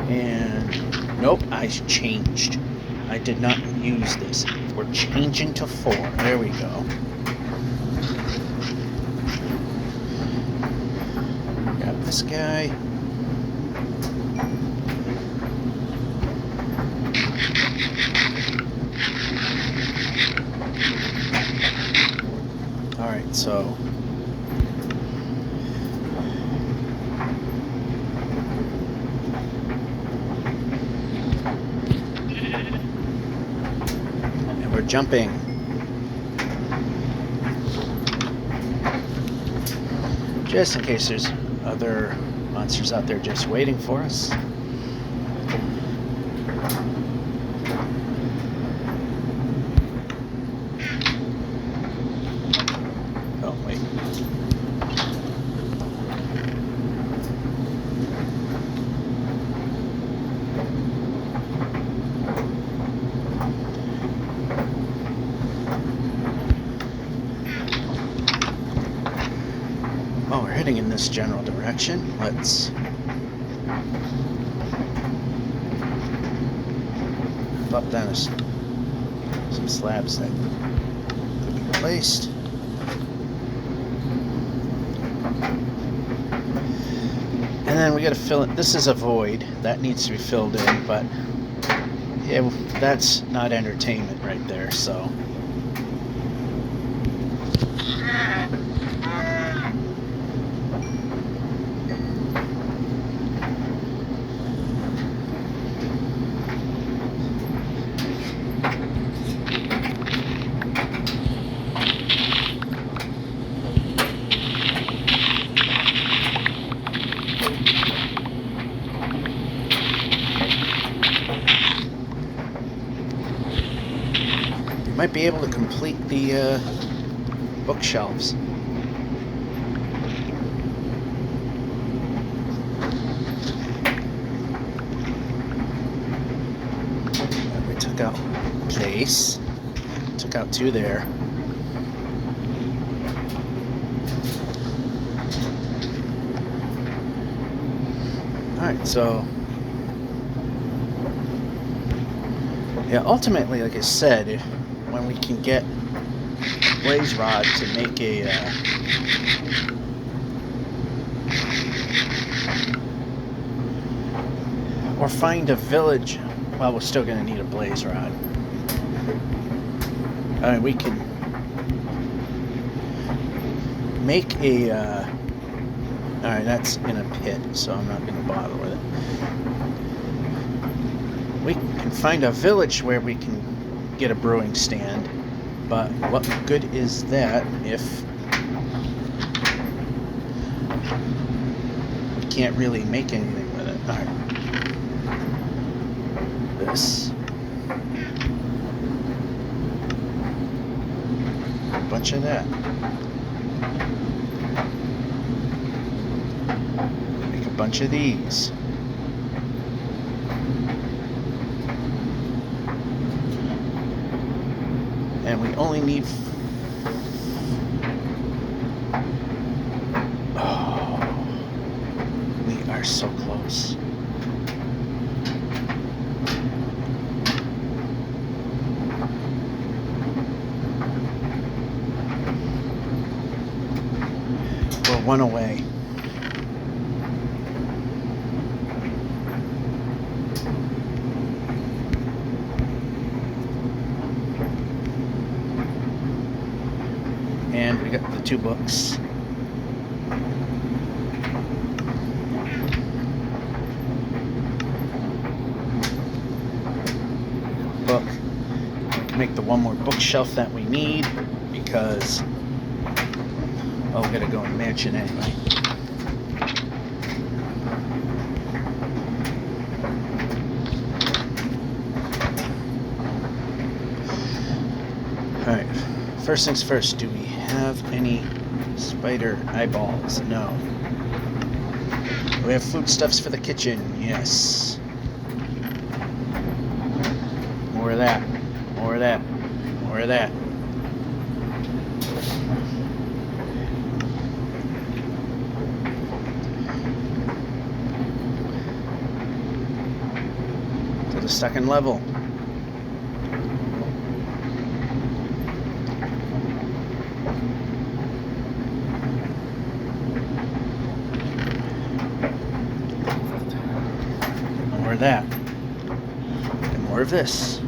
And nope, I changed. I did not use this. We're changing to 4. There we go. This guy. All right, so and we're jumping. Just in case there's other monsters out there just waiting for us. Oh, wait. Oh, we're heading in this general direction. Let's up then some slabs that could be placed. And then we got to fill it. This is a void that needs to be filled in, but yeah, that's not entertainment right there. So might be able to complete the bookshelves. We took out case, took out two there. Alright, so yeah, ultimately, like I said, when we can get a blaze rod to make a or find a village, well, we're still going to need a blaze rod. I mean, we can make a alright, that's in a pit, so I'm not going to bother with it. We can find a village where we can get a brewing stand, but what good is that if we can't really make anything with it? Alright. This. A bunch of that. Make a bunch of these. And we only need... Oh, we are so close. We're one away. And we got the two books. Book. We can make the one more bookshelf that we need because, oh, we gotta go in the mansion anyway. Alright, first things first, do we have any spider eyeballs? No. We have foodstuffs for the kitchen. Yes. More of that. More of that. More of that. To the second level. More of that. And more of this.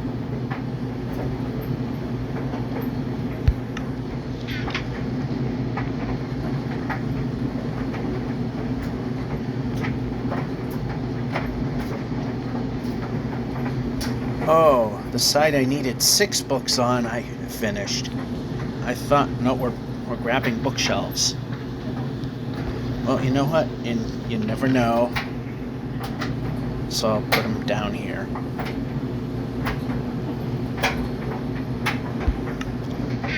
Oh, the side I needed 6 books on, I finished. I thought, no, we're grabbing bookshelves. Well, you know what? You never know. So I'll put them down here.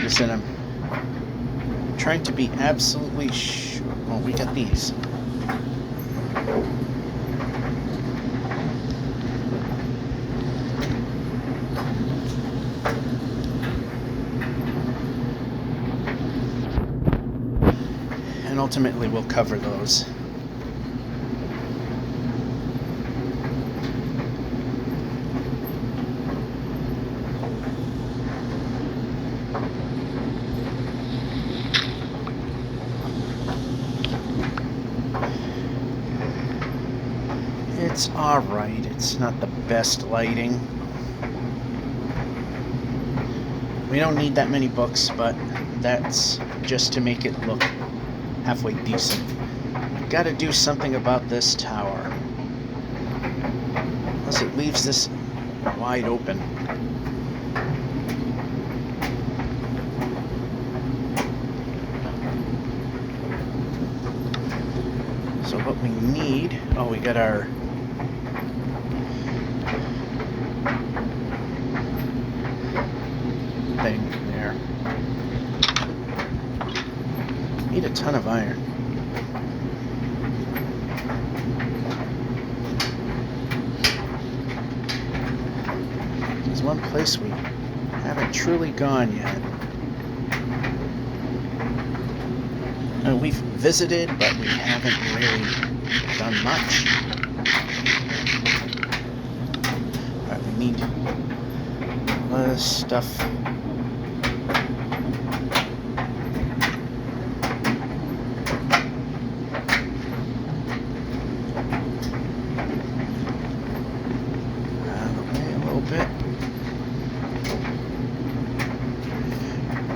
Listen, I'm trying to be absolutely sure. Oh, we got these. And ultimately we'll cover those. It's alright. It's not the best lighting. We don't need that many books, but that's just to make it look halfway decent. Gotta do something about this tower. Unless it leaves this wide open. So what we need... Oh, we got our... thing there. Need a ton of iron. There's one place we haven't truly gone yet. We've visited, but we haven't really done much. Alright, we need a lot of stuff.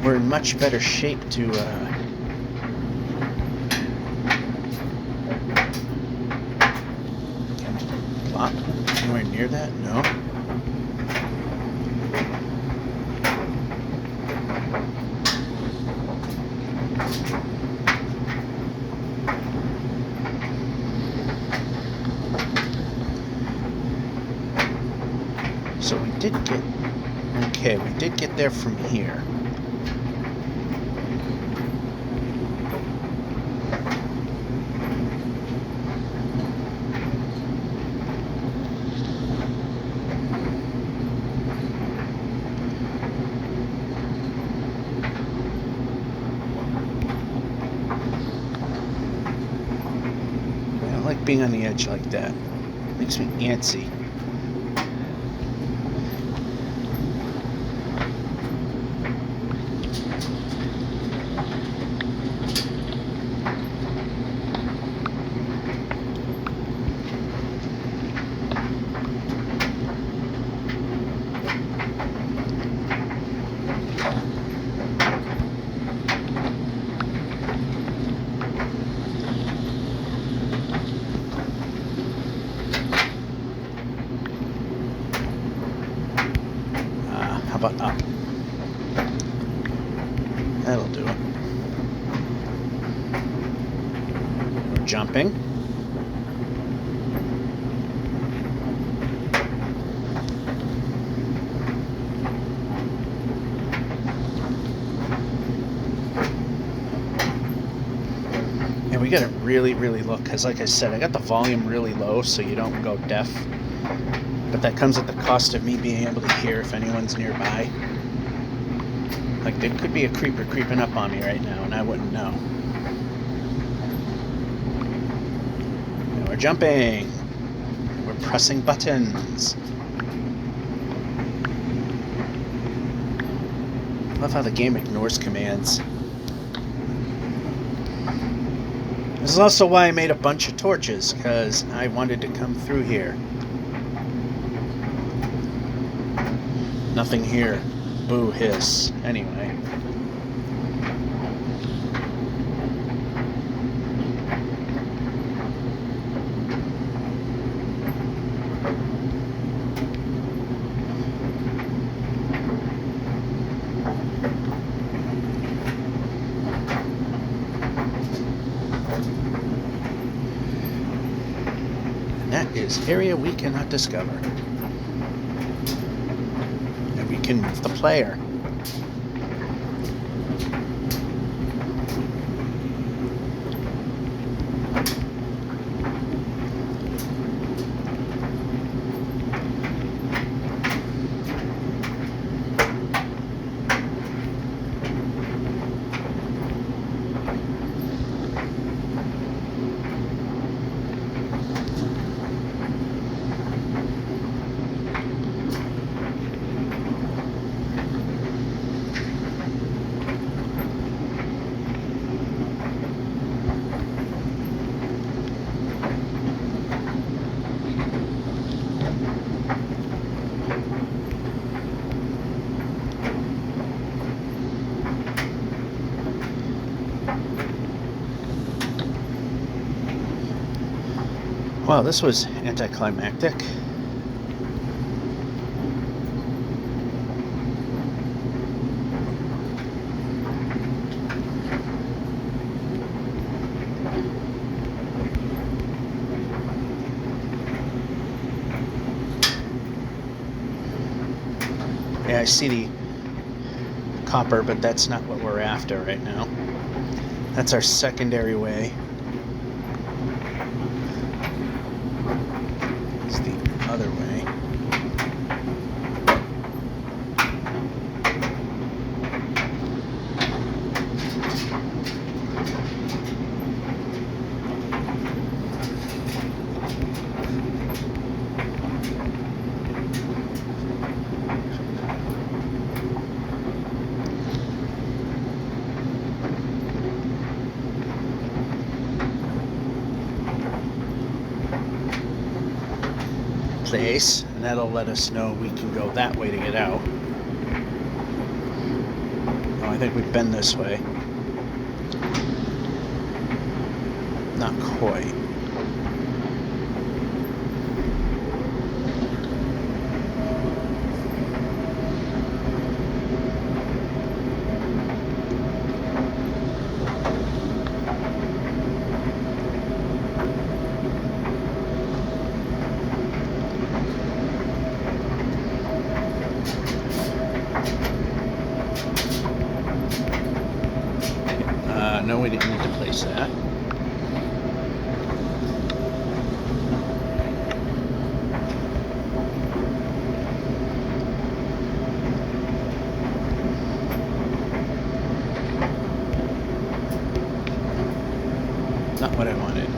We're in much better shape to plop anywhere near that? No. So we did get... Okay, we did get there from here. Being on the edge like that makes me antsy. How about up? That'll do it. We're jumping. And we gotta really look, because like I said, I got the volume really low so you don't go deaf. But that comes at the cost of me being able to hear if anyone's nearby. Like, there could be a creeper creeping up on me right now, and I wouldn't know. And we're jumping. We're pressing buttons. I love how the game ignores commands. This is also why I made a bunch of torches, because I wanted to come through here. Nothing here. Boo hiss. Anyway. And that is area we cannot discover. Can move the player. Wow, this was anticlimactic. Yeah, I see the copper, but that's not what we're after right now. That's our secondary way. It's the other way. Place, and that'll let us know we can go that way to get out. Oh, I think we've been this way. Not quite. No, we didn't need to place that. Not what I wanted.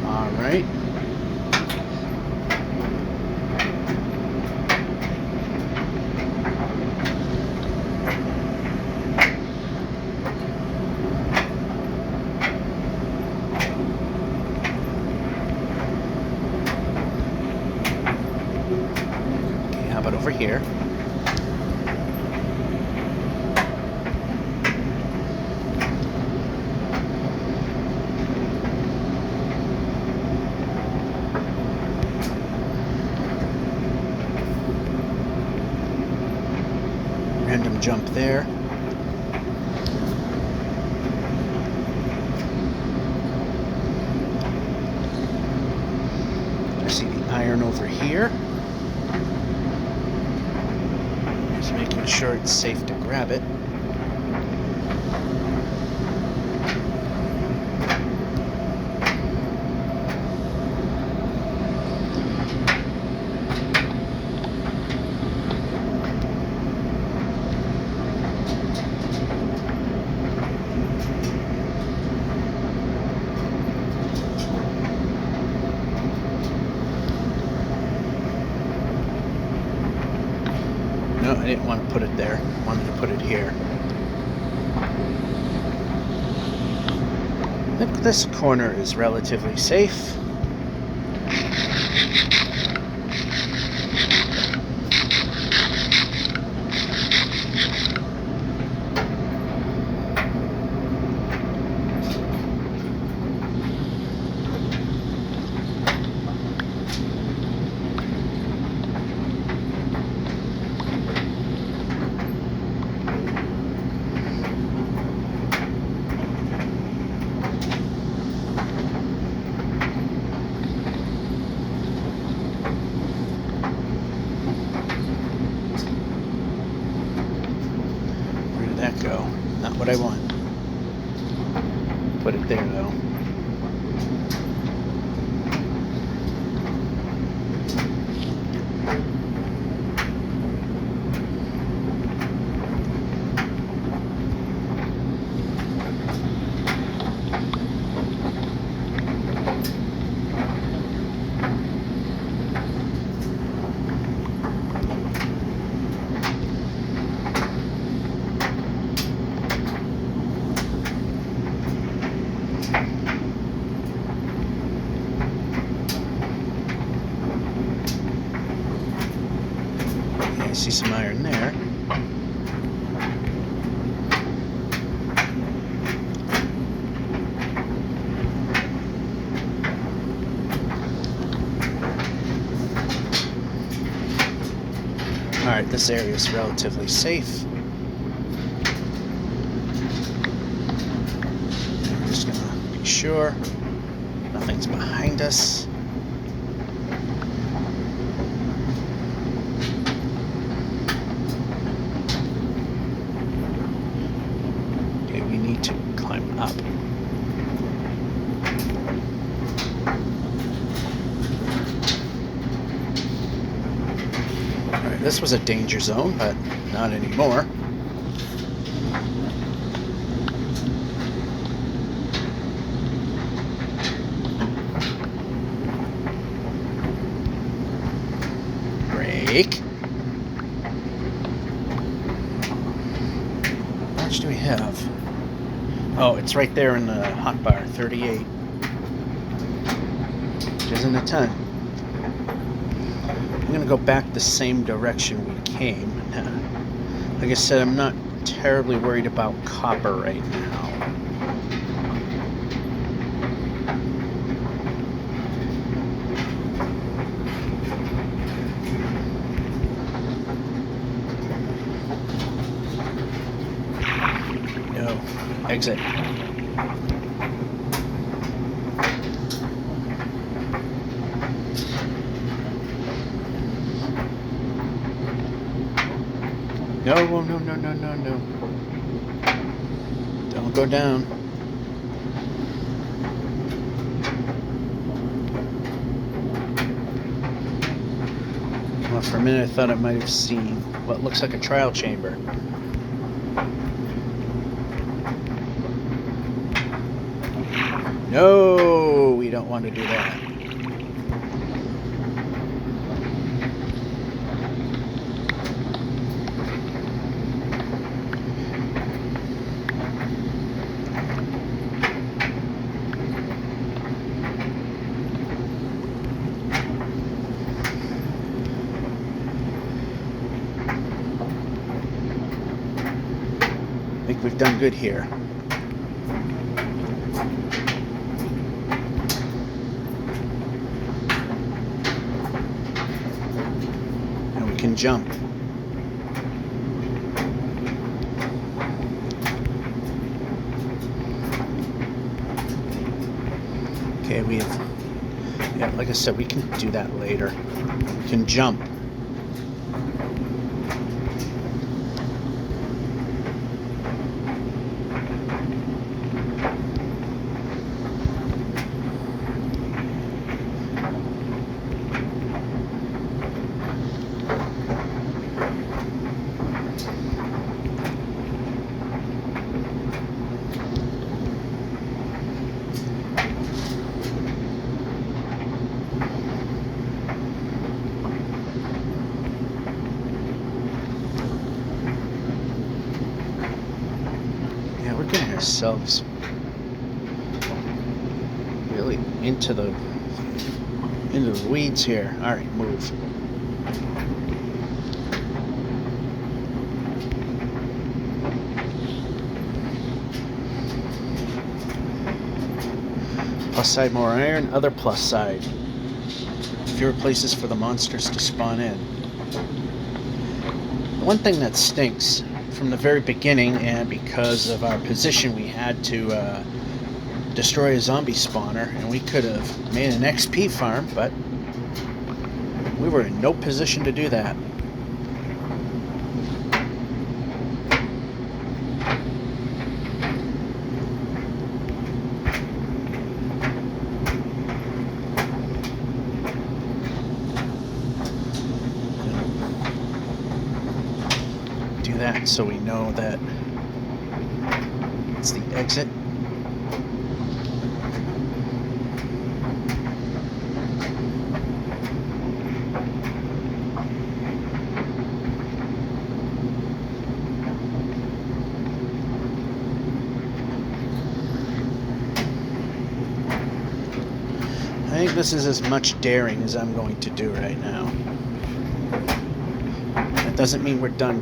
All right. Okay, how about over here? Random jump there. I see the iron over here. Just making sure it's safe to grab it. No, I didn't want to put it there. I wanted to put it here. I think this corner is relatively safe. see some iron there. Alright, this area is relatively safe. I'm just gonna be sure nothing's behind us. Okay, we need to climb up. Alright, this was a danger zone, but not anymore. Brake. How much do we have? Oh, it's right there in the hotbar, 38. Which isn't a ton. I'm going to go back the same direction we came. Like I said, I'm not terribly worried about copper right now. No. Exit. No, no, no, no, no, no. Don't go down. Well, for a minute I thought I might have seen what looks like a trial chamber. No, we don't want to do that. I think we've done good here. And we can jump. Okay, we have, yeah, like I said, we can do that later. We can jump. Getting ourselves really into the weeds here. All right, move. Plus side, more iron. Other plus side, fewer places for the monsters to spawn in. The one thing that stinks from the very beginning, and because of our position, we had to destroy a zombie spawner, and we could have made an XP farm, but we were in no position to do that. That so we know that it's the exit. I think this is as much daring as I'm going to do right now. Doesn't mean we're done,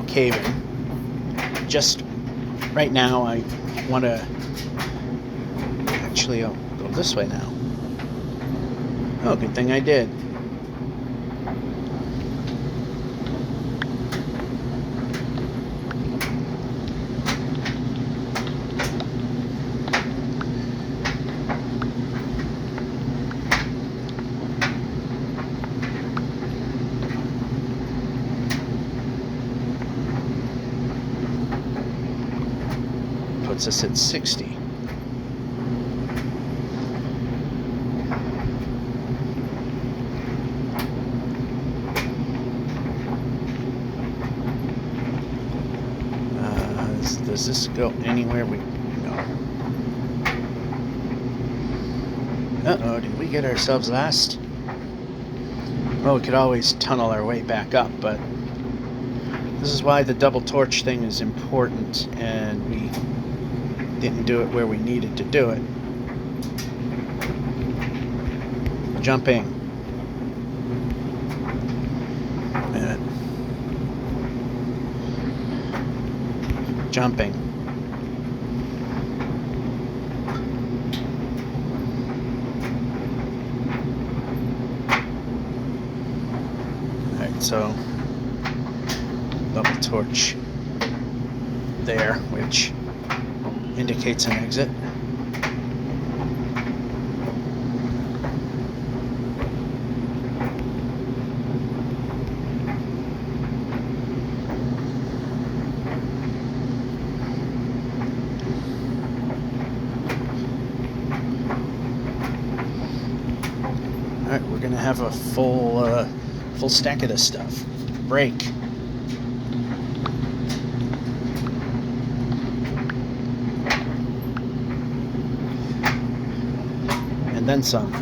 caving. Just right now, I want to actually go this way now. Oh, good thing I did. Puts us at 60. Does this go anywhere we go? Uh-oh, did we get ourselves last? Well, we could always tunnel our way back up, but this is why the double torch thing is important, and we didn't do it where we needed to do it. Jumping. Jumping. Alright, so double torch there, which indicates an exit. Alright, we're gonna have a full stack of this stuff. Brake. And then some.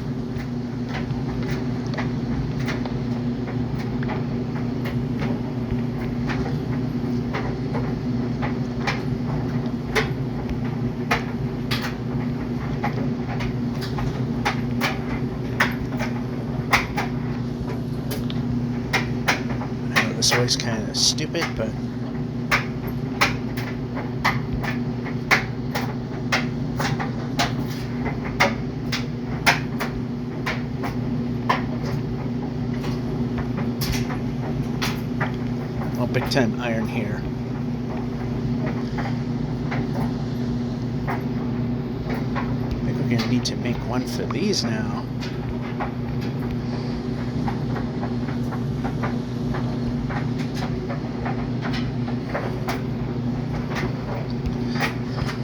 This way's kind of stupid, but oh, big time iron here. I think we're gonna need to make one for these now.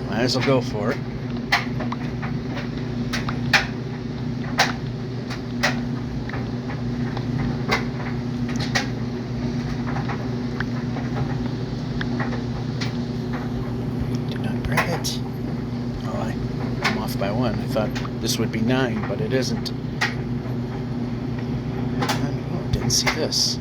Might as well go for it. Did not grab it. Oh, I'm off by one. I thought this would be 9, but it isn't. Oh, didn't see this.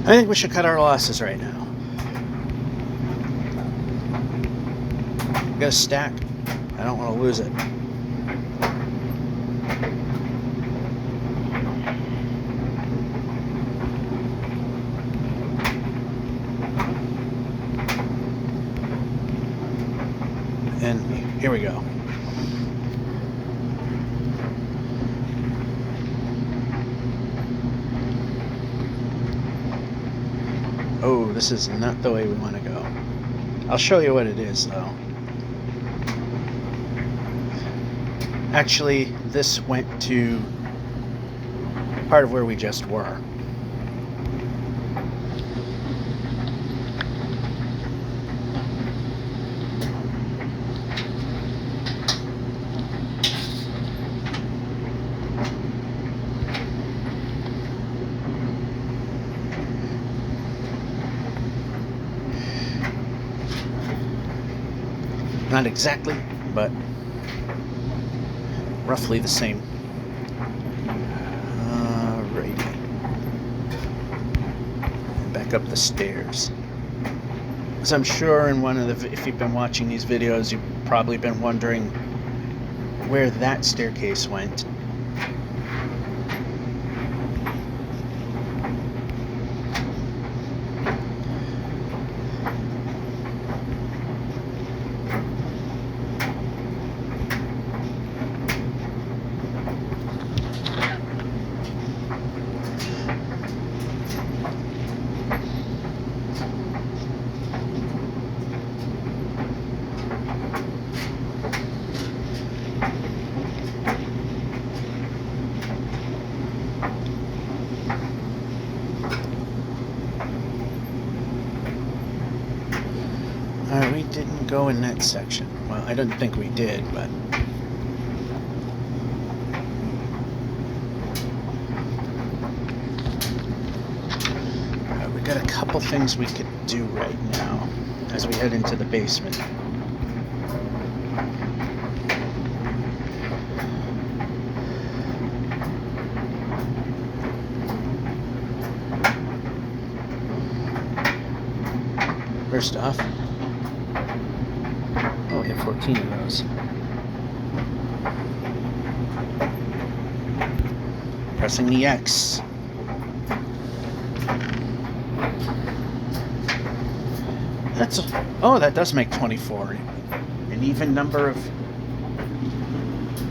I think we should cut our losses right now. We got a stack. I don't want to lose it. And here we go. Oh, this is not the way we want to go. I'll show you what it is, though. Actually, this went to part of where we just were. Not exactly, but roughly the same. Alrighty. Back up the stairs. As I'm sure in one of the, if you've been watching these videos, you've probably been wondering where that staircase went. We didn't go in that section. Well, I don't think we did, but... we got a couple things we could do right now as we head into the basement. First off, oh, we have 14 of those. Pressing the X. That's, oh, that does make 24. An even number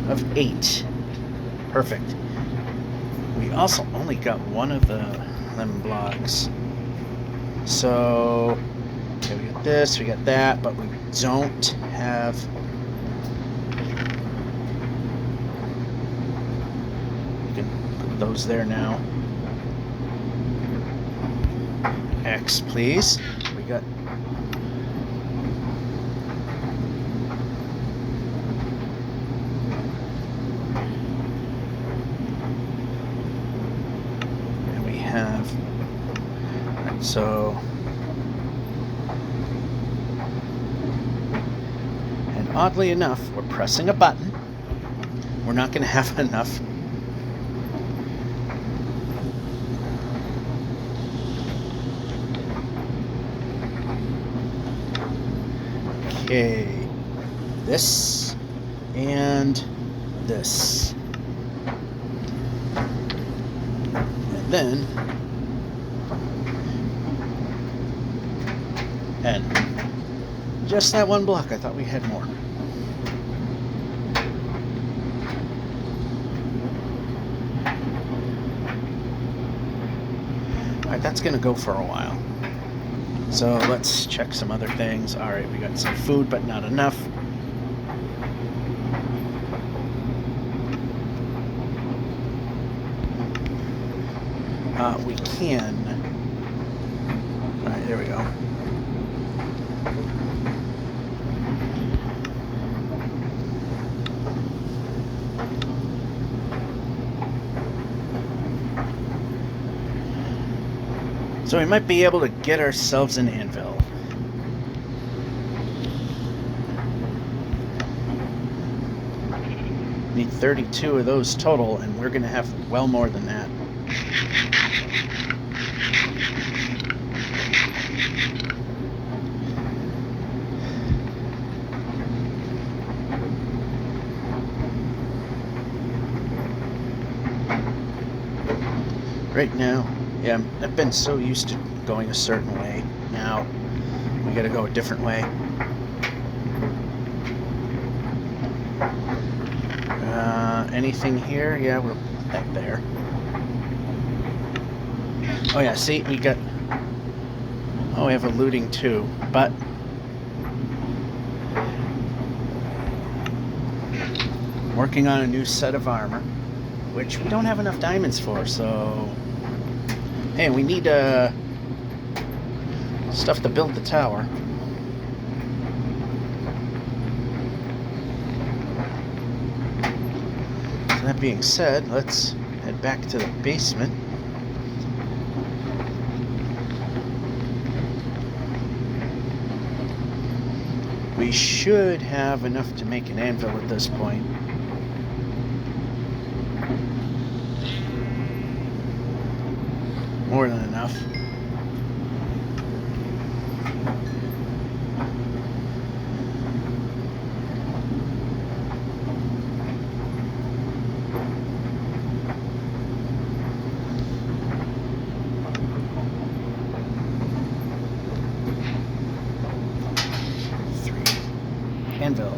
of 8. Perfect. We also only got one of them blocks. So, okay, we got this, we got that, but we don't have... We can put those there now. X, please. We got... And we have... So... Oddly enough, we're pressing a button. We're not going to have enough. Okay. This and this. And then... And just that one block. I thought we had more. Alright, that's going to go for a while. So let's check some other things. Alright, we got some food, but not enough. We can... Alright, there we go. So we might be able to get ourselves an anvil. Need 32 of those total, and we're going to have well more than that. Right now, yeah, I've been so used to going a certain way. Now, we gotta go a different way. Anything here? Yeah, we're back there. Oh yeah, see, we got... Oh, we have a looting too, but Working on a new set of armor, which we don't have enough diamonds for, so... Hey, we need stuff to build the tower. So that being said, let's head back to the basement. We should have enough to make an anvil at this point. More than enough. Anvil.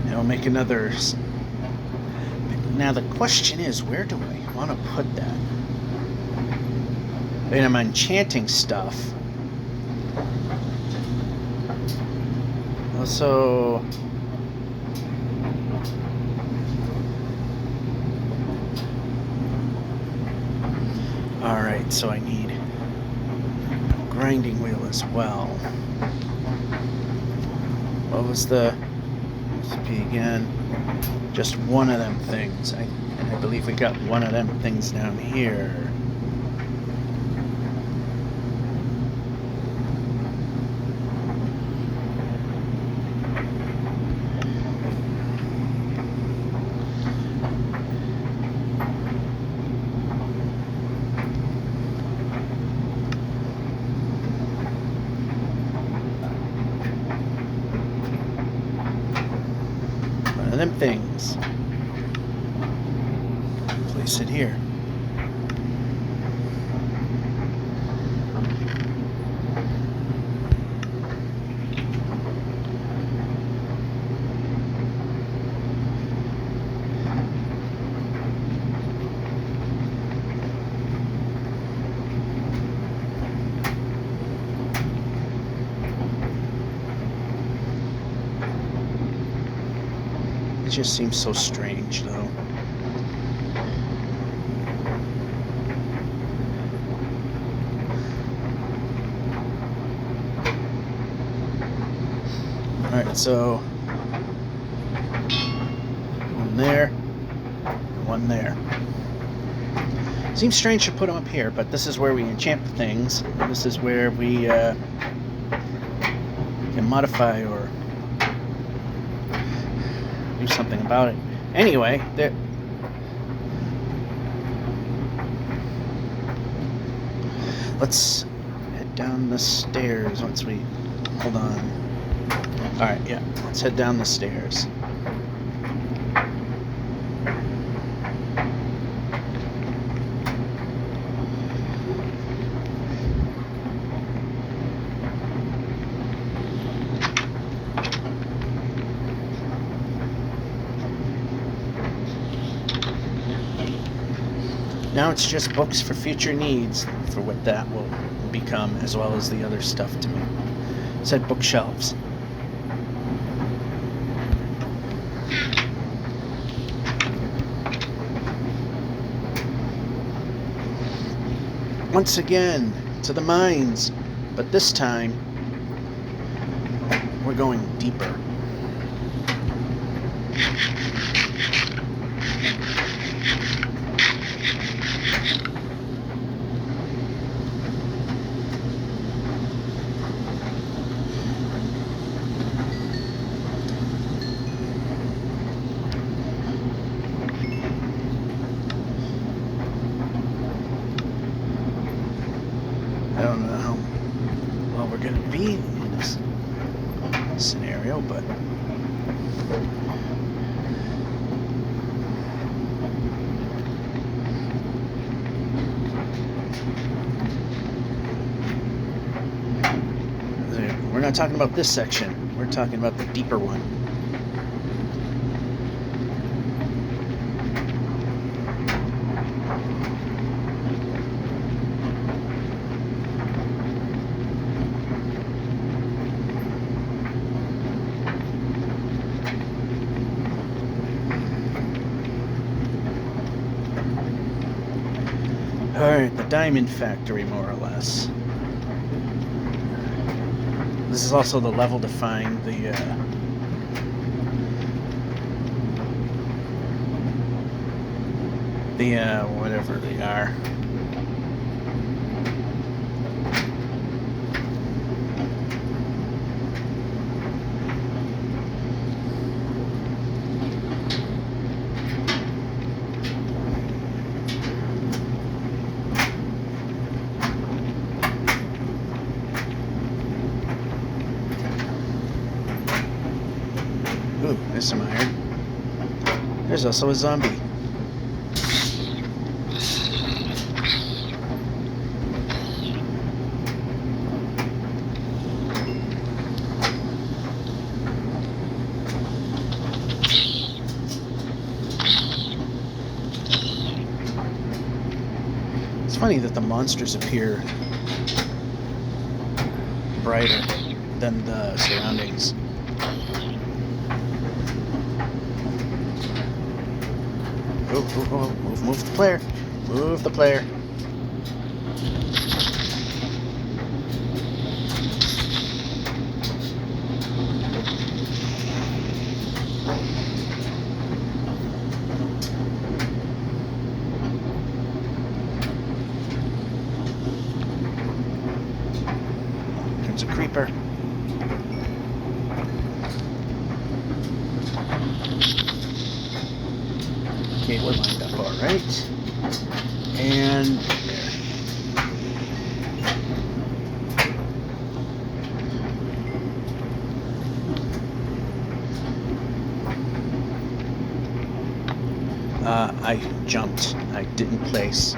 And we'll make another. Now the question is, where do I want to put that? And I'm enchanting stuff. Also. Alright, so I need a grinding wheel as well. What was the recipe again? Just one of them things. And I believe we got one of them things down here. Them things. Place it here. It just seems so strange, though. Alright, so one there, and one there. Seems strange to put them up here, but this is where we enchant things. This is where we can modify or do something about it. Anyway, there. Let's head down the stairs once we. Hold on. Alright, yeah. Let's head down the stairs. Now it's just books for future needs, for what that will become, as well as the other stuff to me. It said bookshelves. Once again, to the mines, but this time, we're going deeper. I don't know how well we're going to be in this scenario, but we're not talking about this section. We're talking about the deeper one. Alright, the diamond factory, more or less. This is also the level to find the, whatever they are. Ooh, there's some iron. There's also a zombie. It's funny that the monsters appear brighter than the surroundings. Move the player. Move the player. There's a creeper. Okay, we're lined up all right. And there. I jumped. I didn't place.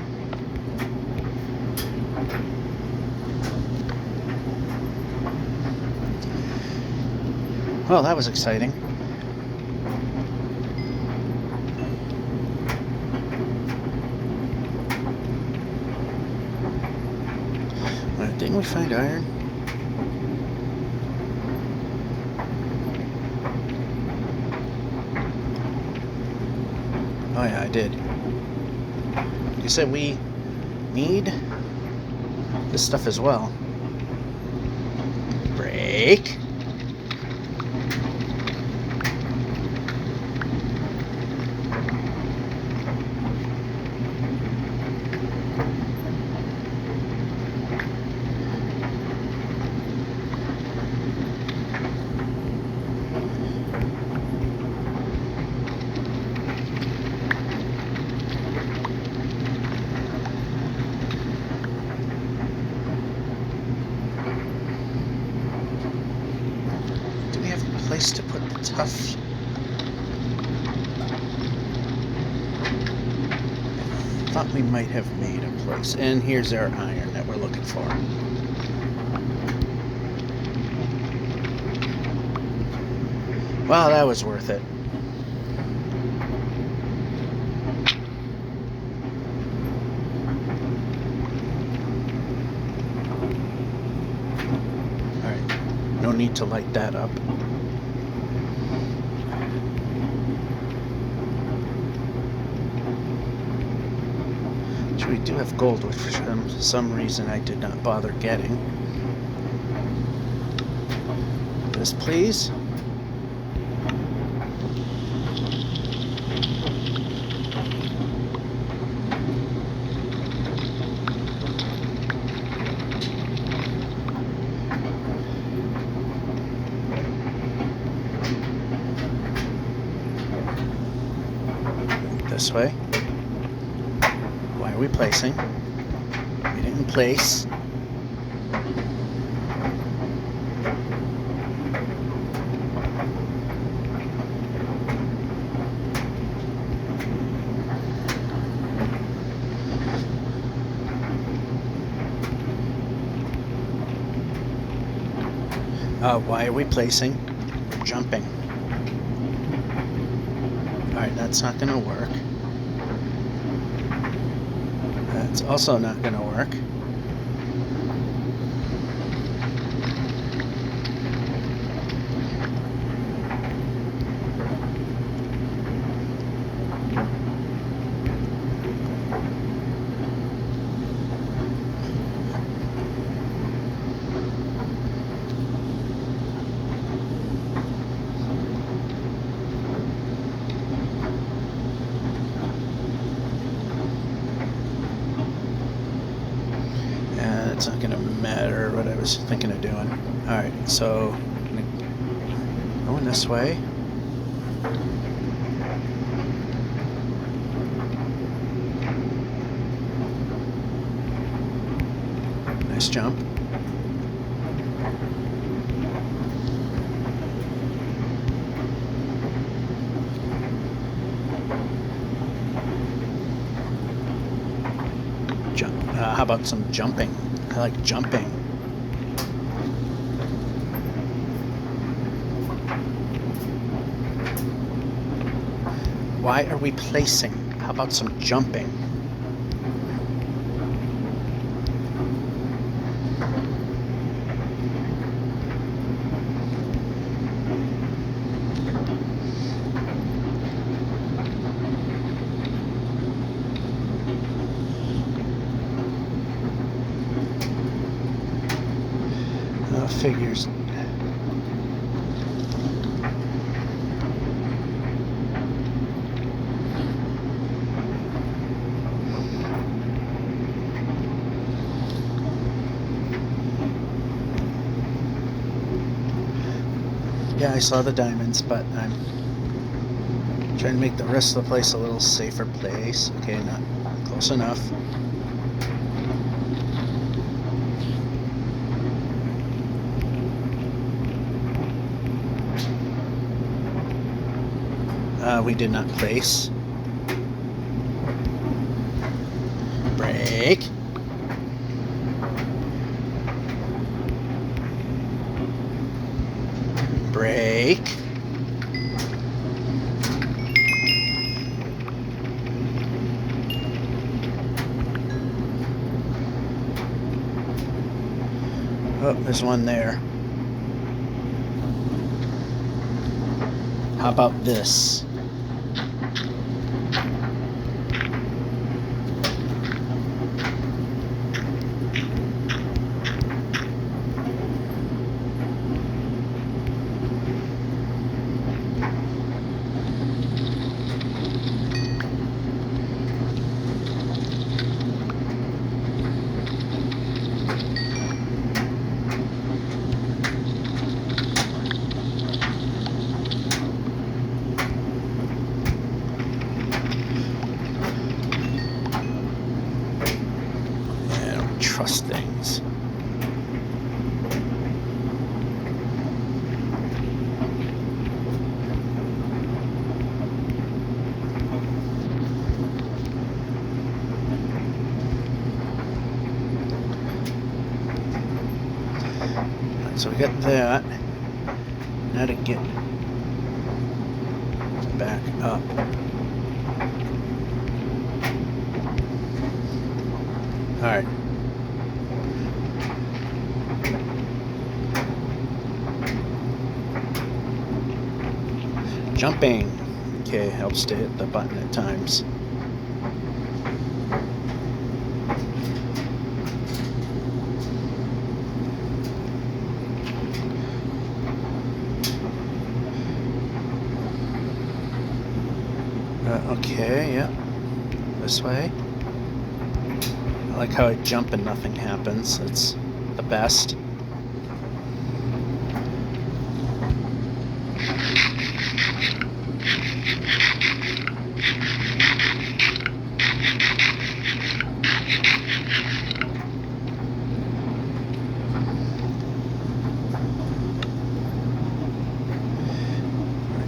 Well, that was exciting. Didn't we find iron? Oh yeah, I did. You said we need this stuff as well. Break. Place to put the tough. I thought we might have made a place. And here's our iron that we're looking for. Wow, that was worth it. Alright, no need to light that up. We do have gold, which for some reason I did not bother getting. This, please. This way. Why are we placing? We didn't place. Why are we placing? We're jumping. Alright, that's not going to work. That's also not going to work. That's not gonna matter what I was thinking of doing. Alright, so going this way. Nice jump. How about some jumping? I like jumping. Why are we placing? How about some jumping? Figures. Yeah, I saw the diamonds, but I'm trying to make the rest of the place a little safer place. Okay, not close enough. We did not place. Break. Break. Oh, there's one there. How about this? Trust things. So we got that. Now to get back up. All right. Jumping. Okay, helps to hit the button at times. Okay, yeah. This way. I like how I jump and nothing happens. It's the best.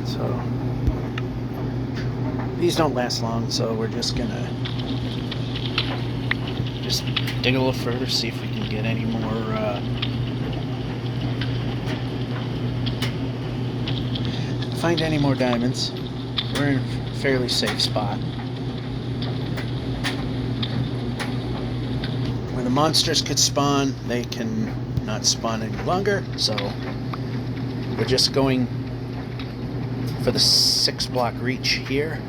So these don't last long, so we're just gonna dig a little further, see if we can get any more find any more diamonds. We're in a fairly safe spot. Where the monsters could spawn, they can not spawn any longer, so we're just going for the 6-block reach here.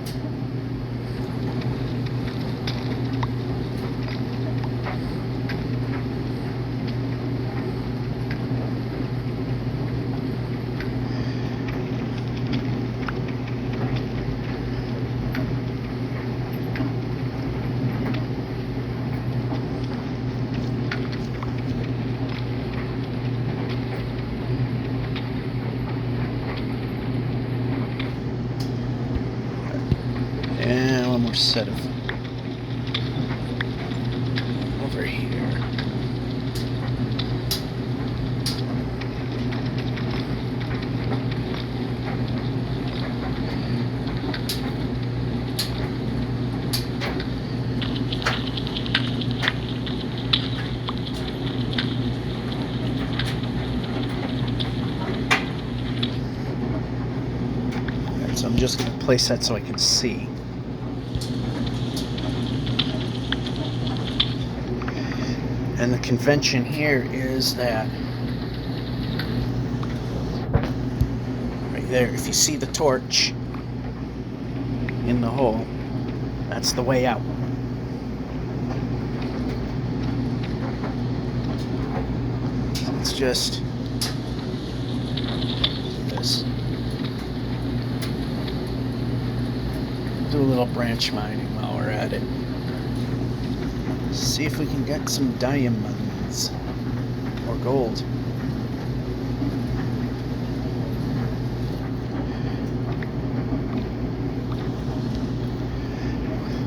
set of over here. Alright, so I'm just going to place that so I can see. And the convention here is that right there, if you see the torch in the hole, that's the way out. So let's just do this. Do a little branch mining while we're at it. See if we can get some diamonds or gold.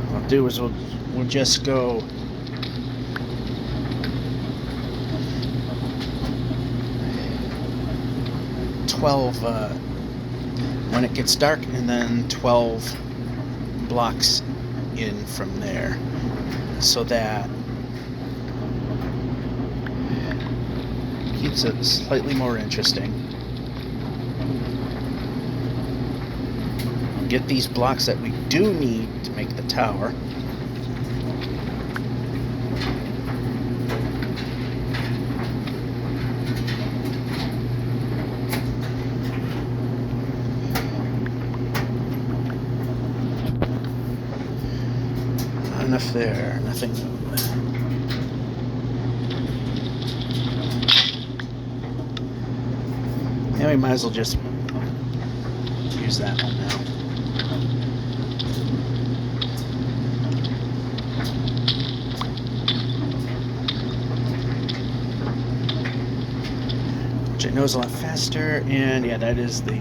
What I'll do is we'll just go when it gets dark, and then 12 blocks in from there, so that keeps it slightly more interesting. Get these blocks that we do need to make the tower. Not enough there, nothing. Yeah, we might as well just use that one now. Which I know is a lot faster, and yeah, that is the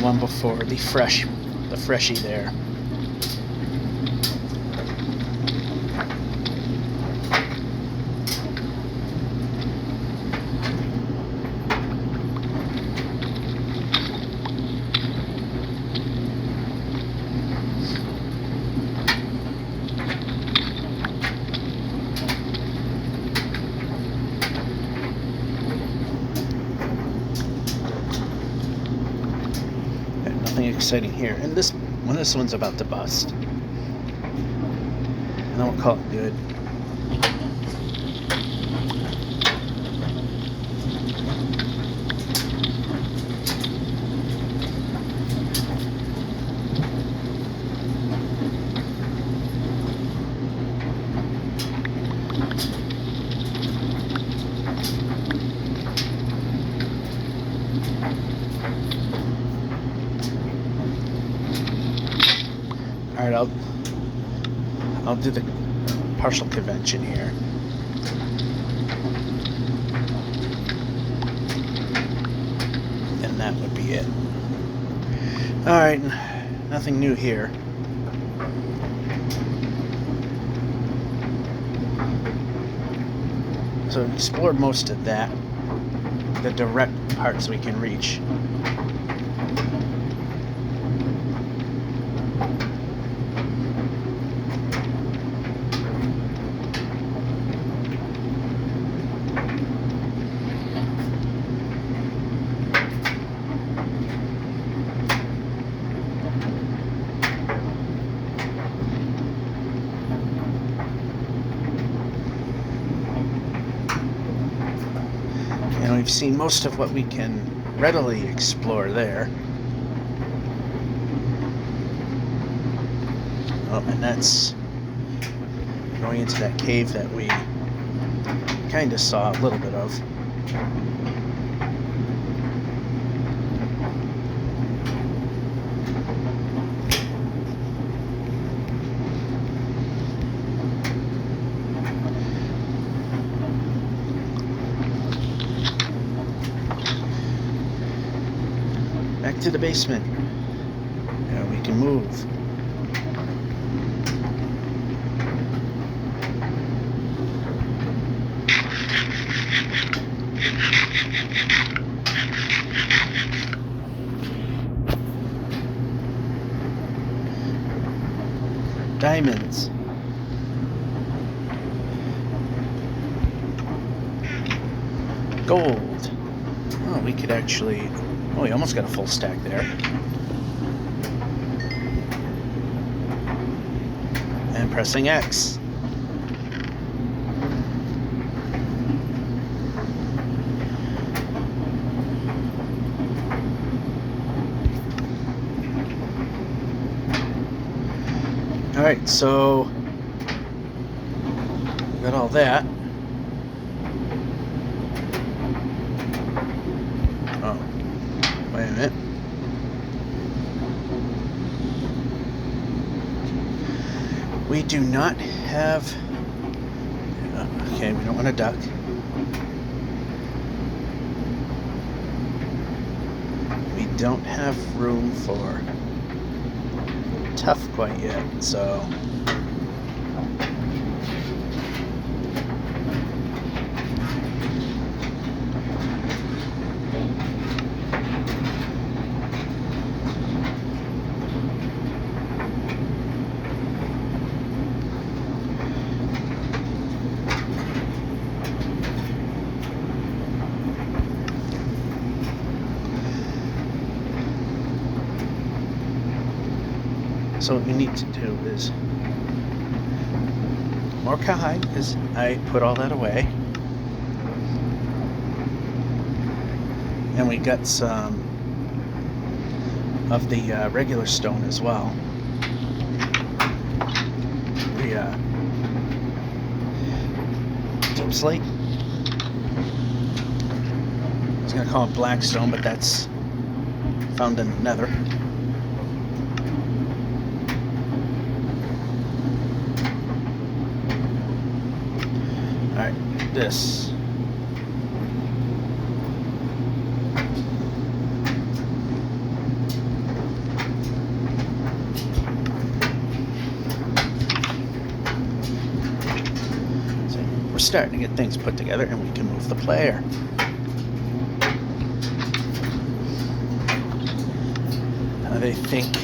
one before, the freshie there. Exciting here, and this one's about to bust, and then we'll call it good. Alright, I'll do the partial convention here. And that would be it. Alright, nothing new here. So we explored most of that, the direct parts we can reach. We've seen most of what we can readily explore there. Oh, and that's going into that cave that we kind of saw a little bit of. to the basement. And we can move. Diamonds. Gold. Oh, we could actually... Oh, we almost got a full stack there. And pressing X. Alright, so we got all that. Oh, wait a minute. We do not have... okay, we don't want to duck. We don't have room for tough quite yet, so... So what we need to do is more cowhide, because I put all that away. And we got some of the regular stone as well. The deep slate. I was going to call it black stone, but that's found in the nether. Alright, this. So we're starting to get things put together, and we can move the player. They think,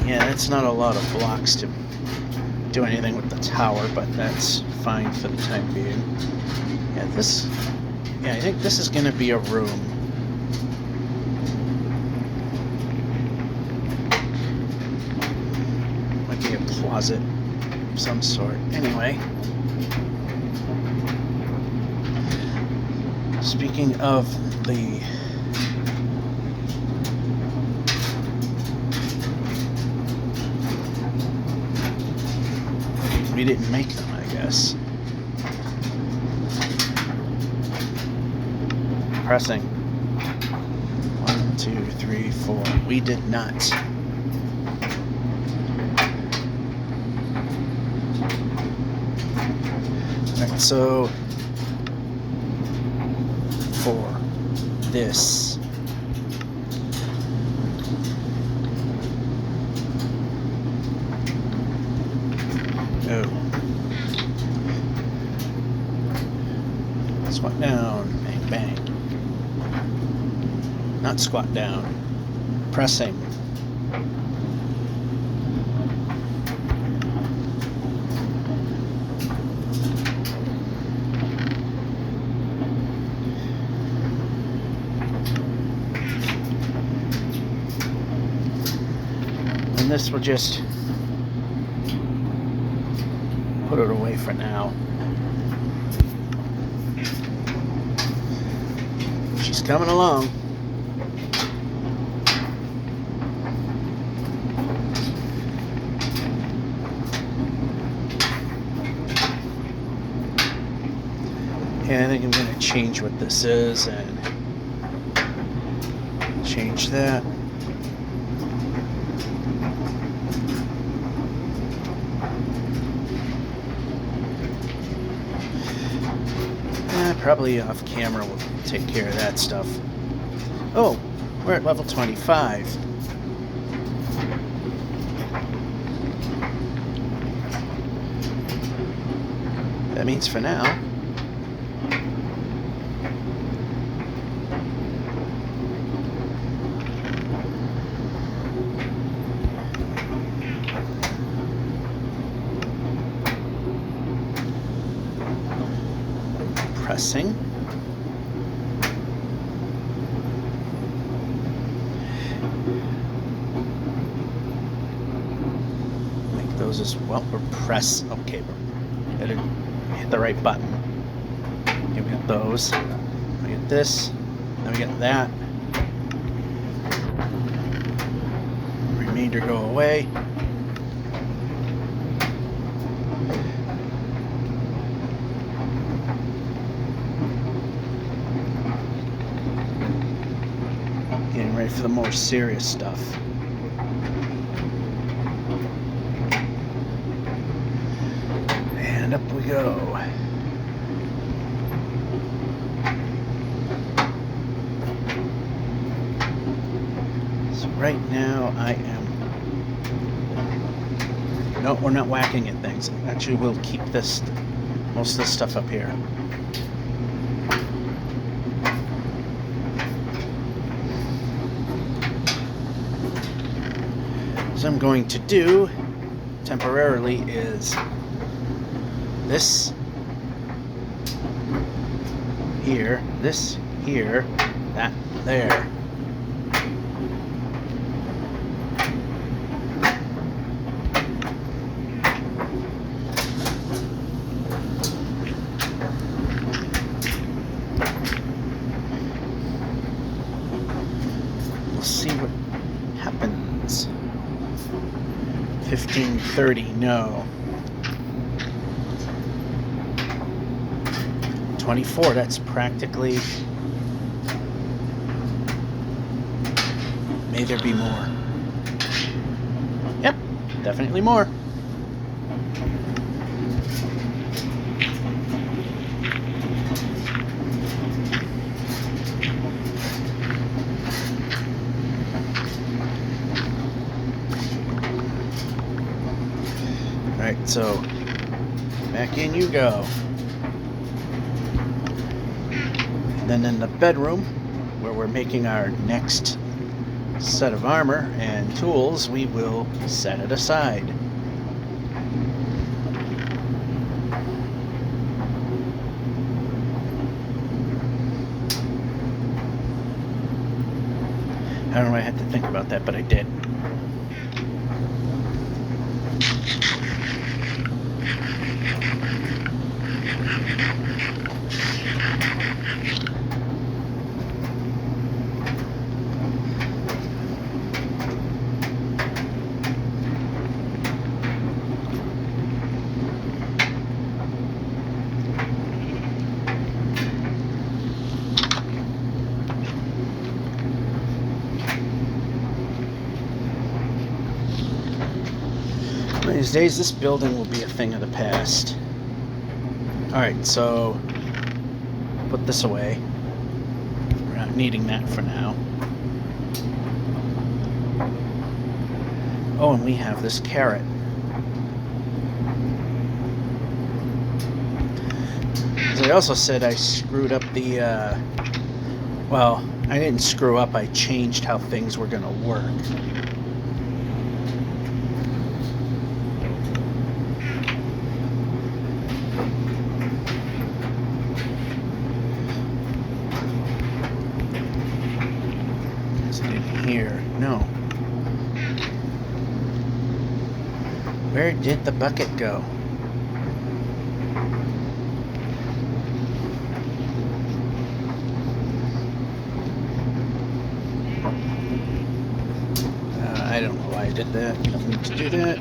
yeah, it's not a lot of blocks to do anything with the tower, but that's fine for the time being. Yeah, I think this is going to be a room. Might be a closet of some sort. Anyway, speaking of the we didn't make them, I guess. Pressing 1, 2, 3, 4. We did not. Alright, so for this, squat down, bang, bang. Not squat down, pressing. And this will just put it away for now. She's coming along. Yeah, I think I'm going to change what this is and change that. Probably off camera we'll take care of that stuff. Oh, We're at level 25. That means for now, pressing. Make those as well. We're press. Okay, we gotta hit the right button. Okay, we got those. We get this. Then we get that. Remainder go away. Getting ready for the more serious stuff. And up we go. So right now I am... No, we're not whacking at things. Actually, we'll keep most of this stuff up here. So I'm going to do temporarily is this here, this here, that there. We'll see what happens. 1530, no. 24, that's practically... May there be more? Yep, definitely more. Alright, so back in you go. And then in the bedroom, where we're making our next set of armor and tools, we will set it aside. I don't know why I had to think about that, but I did. One of these days, this building will be a thing of the past. Alright, so put this away. We're not needing that for now. Oh, and we have this carrot. As I also said, I screwed up the, well, I didn't screw up, I changed how things were going to work. Here. No. Where did the bucket go? I don't know why I did that. I don't need to do that.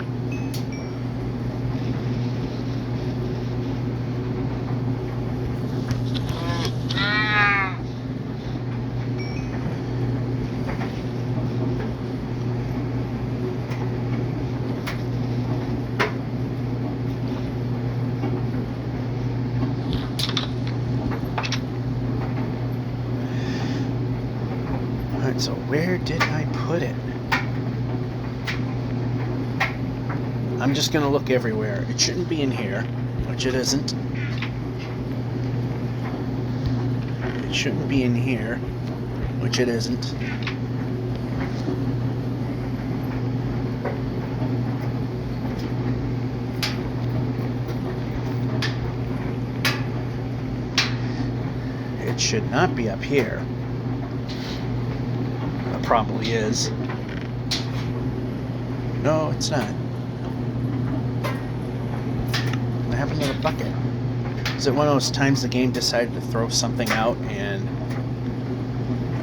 So Where did I put it? I'm just gonna look everywhere. It shouldn't be in here, which it isn't. It shouldn't be in here, which it isn't. It should not be up here. It probably is. No, it's not. What happened to the bucket? Is it one of those times the game decided to throw something out and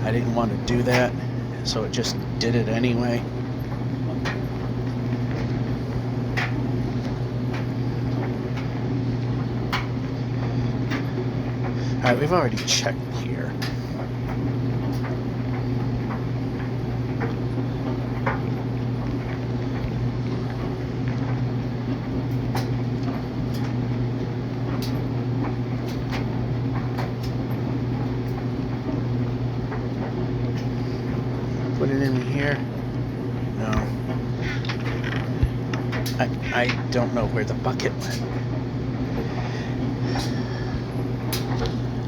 I didn't want to do that, so it just did it anyway? Alright, we've already checked here. Put it in here? No. I don't know where the bucket went.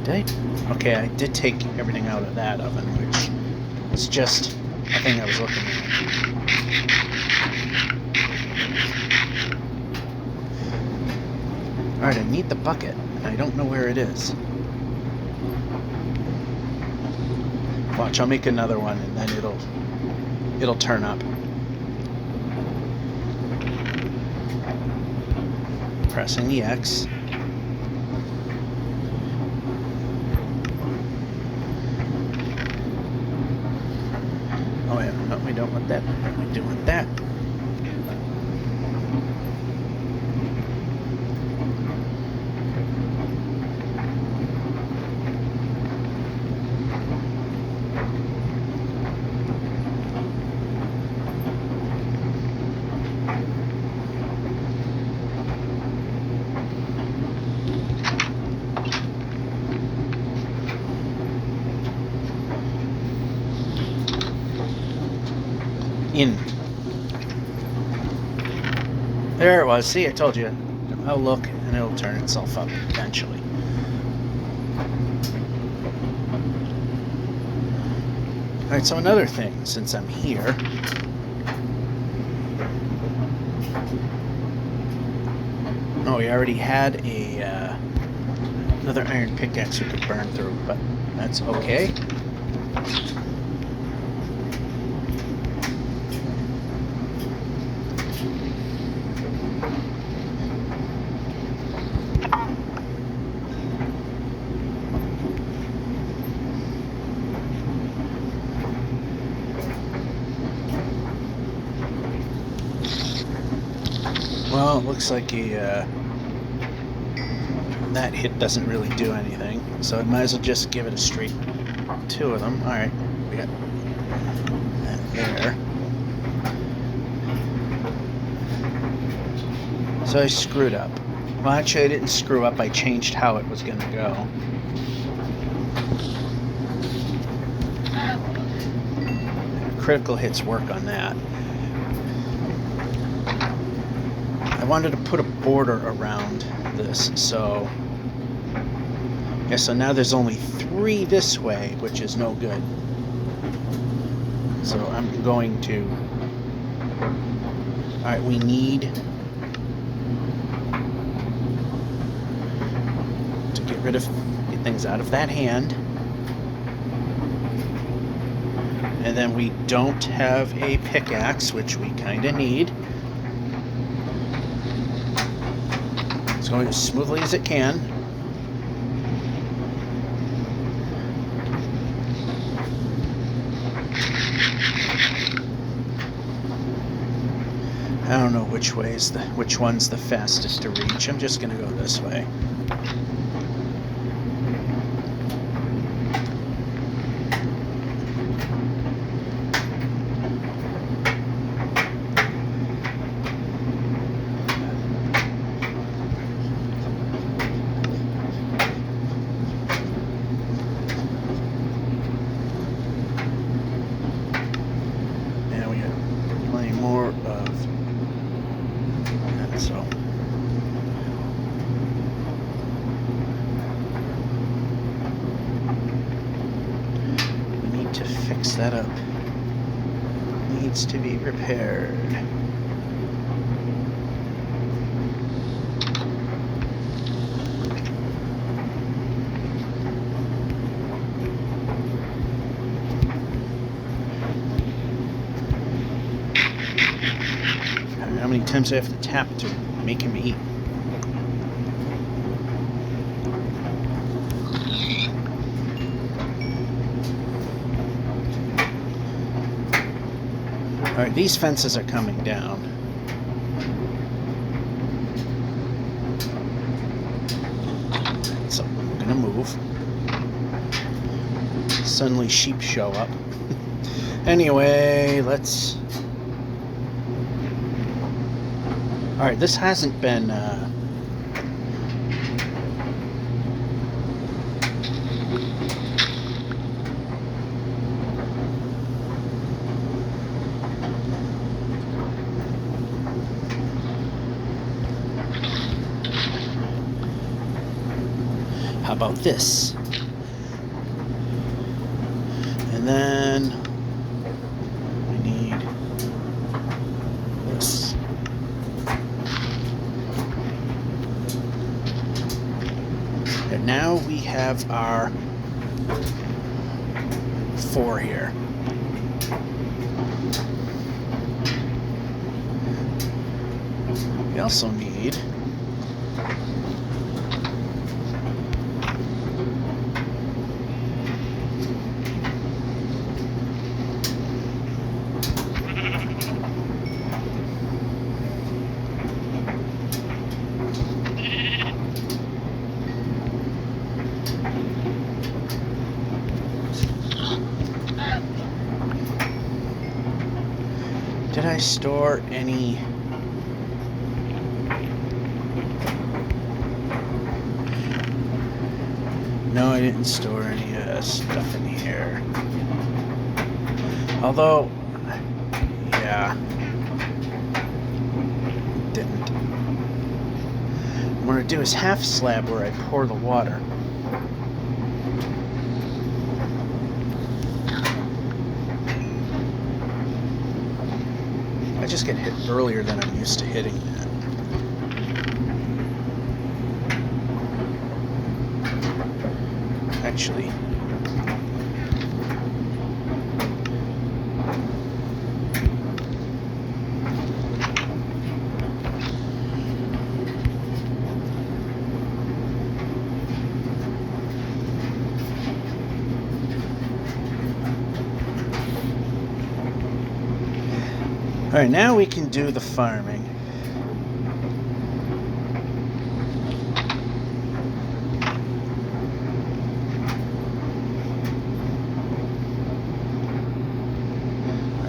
Did I? Okay, I did take everything out of that oven, which was just a thing I was looking at. Alright, I need the bucket, and I don't know where it is. Watch, I'll make another one, and then it'll turn up. Pressing the X. Oh yeah, no, we don't want that. We do want that. In. There it was. See, I told you. I'll look and it'll turn itself up eventually. Alright, so another thing, since I'm here. Oh, we already had another iron pickaxe we could burn through, but that's okay. Well, it looks like that hit doesn't really do anything, so I might as well just give it a straight two of them. Alright, we got that there. So I screwed up. Well, actually I didn't screw up, I changed how it was going to go. Critical hits work on that. I wanted to put a border around this, so yeah, so now there's only 3 this way, which is no good. So I'm going to... Alright, we need to get things out of that hand. And then we don't have a pickaxe, which we kind of need. It's going as smoothly as it can. I don't know which one's the fastest to reach. I'm just gonna go this way. So we need to fix that up. Needs to be repaired. How many times do I have to tap to make him eat? Alright, these fences are coming down. So I'm gonna move. Suddenly sheep show up. Anyway, let's... Alright, this hasn't been... How about this? And then... we need this. And now we have our 4 here. We also need did I store any... No, I didn't store any stuff in here. Although, yeah, didn't. What I'm going to do is half slab where I pour the water. I just get hit earlier than I'm used to hitting that. Actually, all right, now we can do the farming.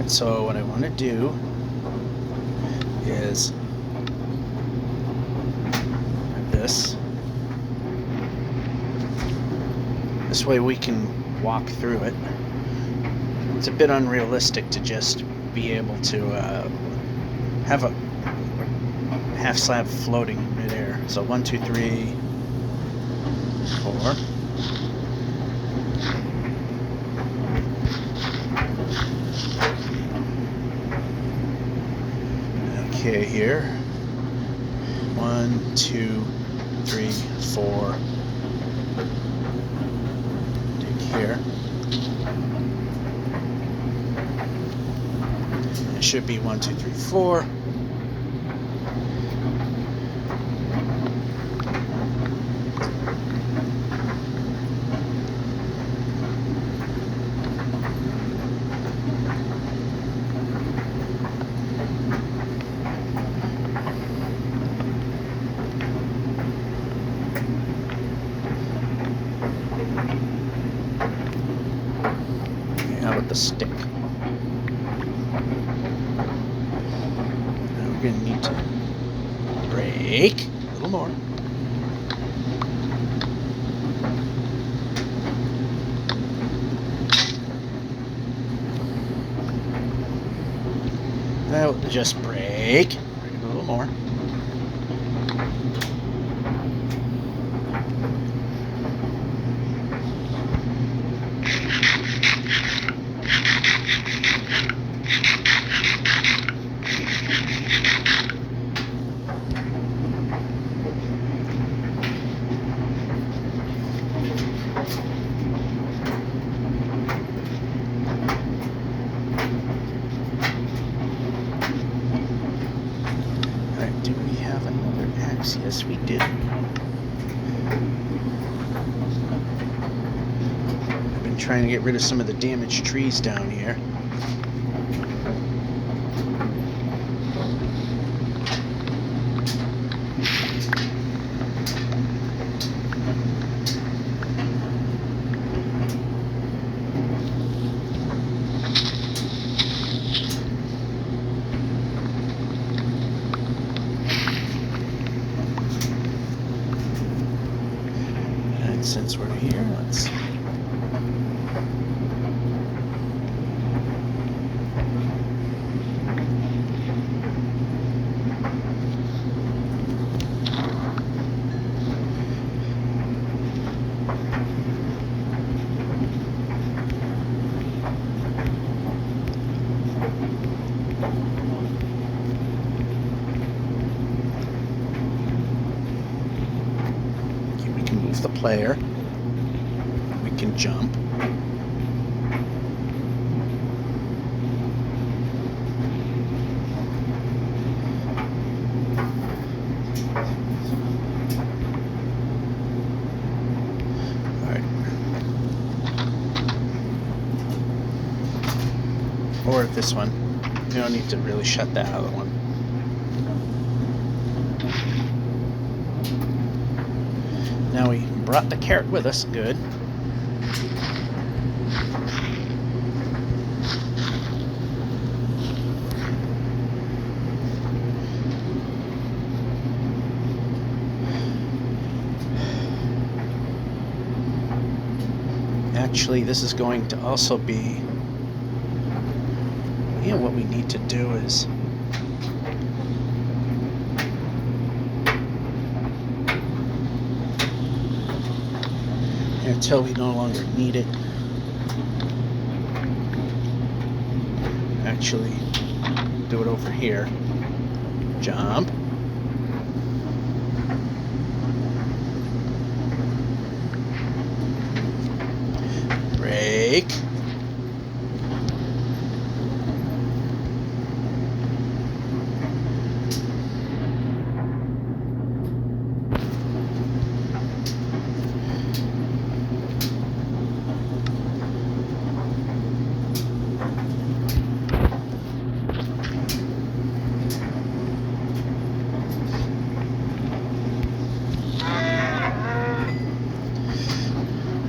So what I want to do is this. This way we can walk through it. It's a bit unrealistic to just be able to have a half slab floating in midair. So 1, 2, 3, 4. Okay, here. 1, 2, 3, 4. Take here. It should be 1, 2, 3, 4. How about the stick? Now we're going to need to break a little more. Now just break a little more. Alright, do we have another axe? Yes, we do. I've been trying to get rid of some of the damaged trees down here. Since we're here, let's we can move the player. We can jump. Alright. Or this one. We don't need to really shut that other one. Now we brought the carrot with us. Good. Actually, this is going to also be, what we need to do is until we no longer need it, actually do it over here. Jump. Break.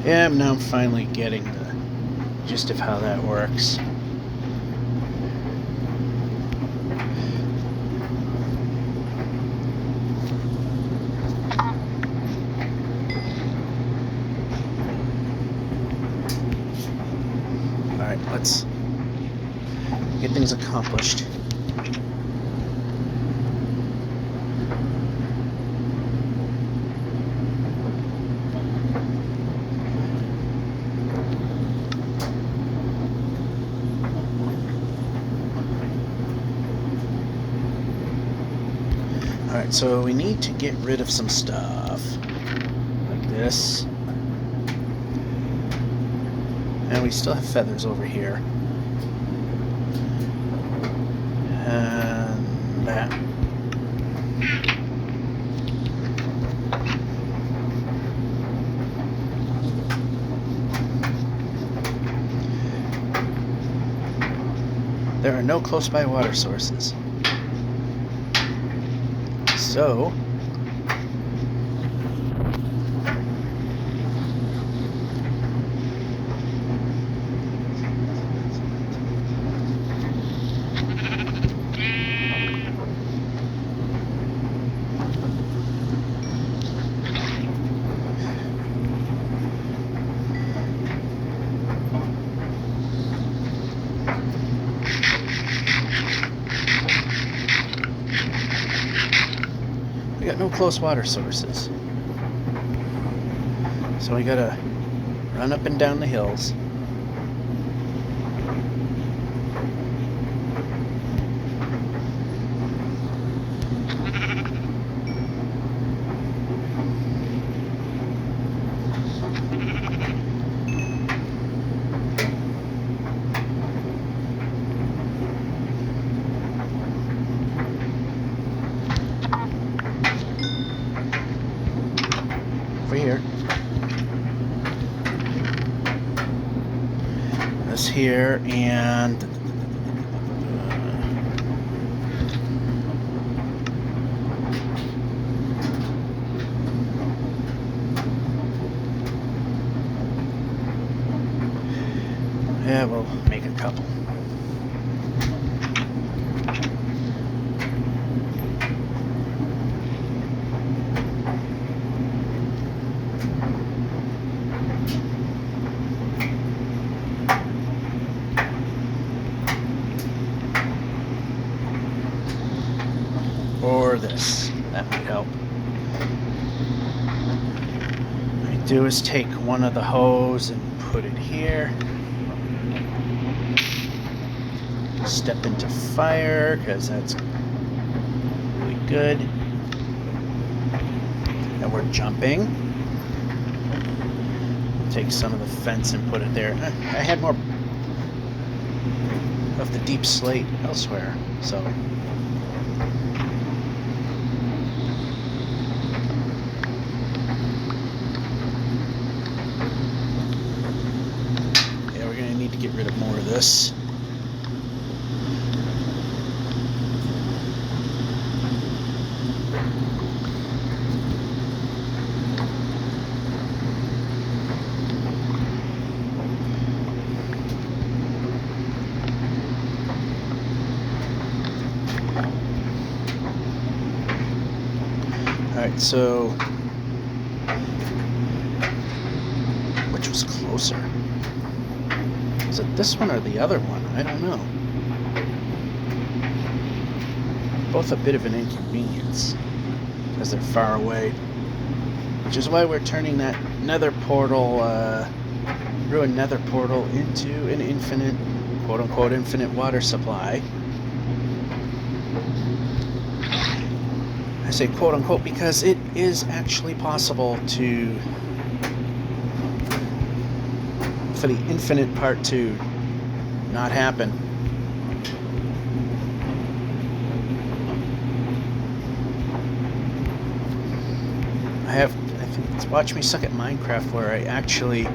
Yeah, now I'm finally getting the gist of how that works. Alright, let's get things accomplished. Alright, so we need to get rid of some stuff, like this. And we still have feathers over here. And that. There are no close by water sources. So, we got no close water sources. So we gotta run up and down the hills. over here. This here, and yeah, we'll make a couple. Or this, that might help. What I do is take one of the hose and put it here. Step into fire, because that's really good. And we're jumping. Take some of the fence and put it there. I had more of the deep slate elsewhere, so. Yeah, we're gonna need to get rid of more of this. Alright, so which was closer? Is it this one or the other one? I don't know. Both a bit of an inconvenience because they're far away. Which is why we're turning that nether portal, ruined nether portal into an infinite, quote-unquote, infinite water supply. I say quote-unquote because it is actually possible to, for the infinite part to not happen. I think it's Watch Me Suck at Minecraft where I actually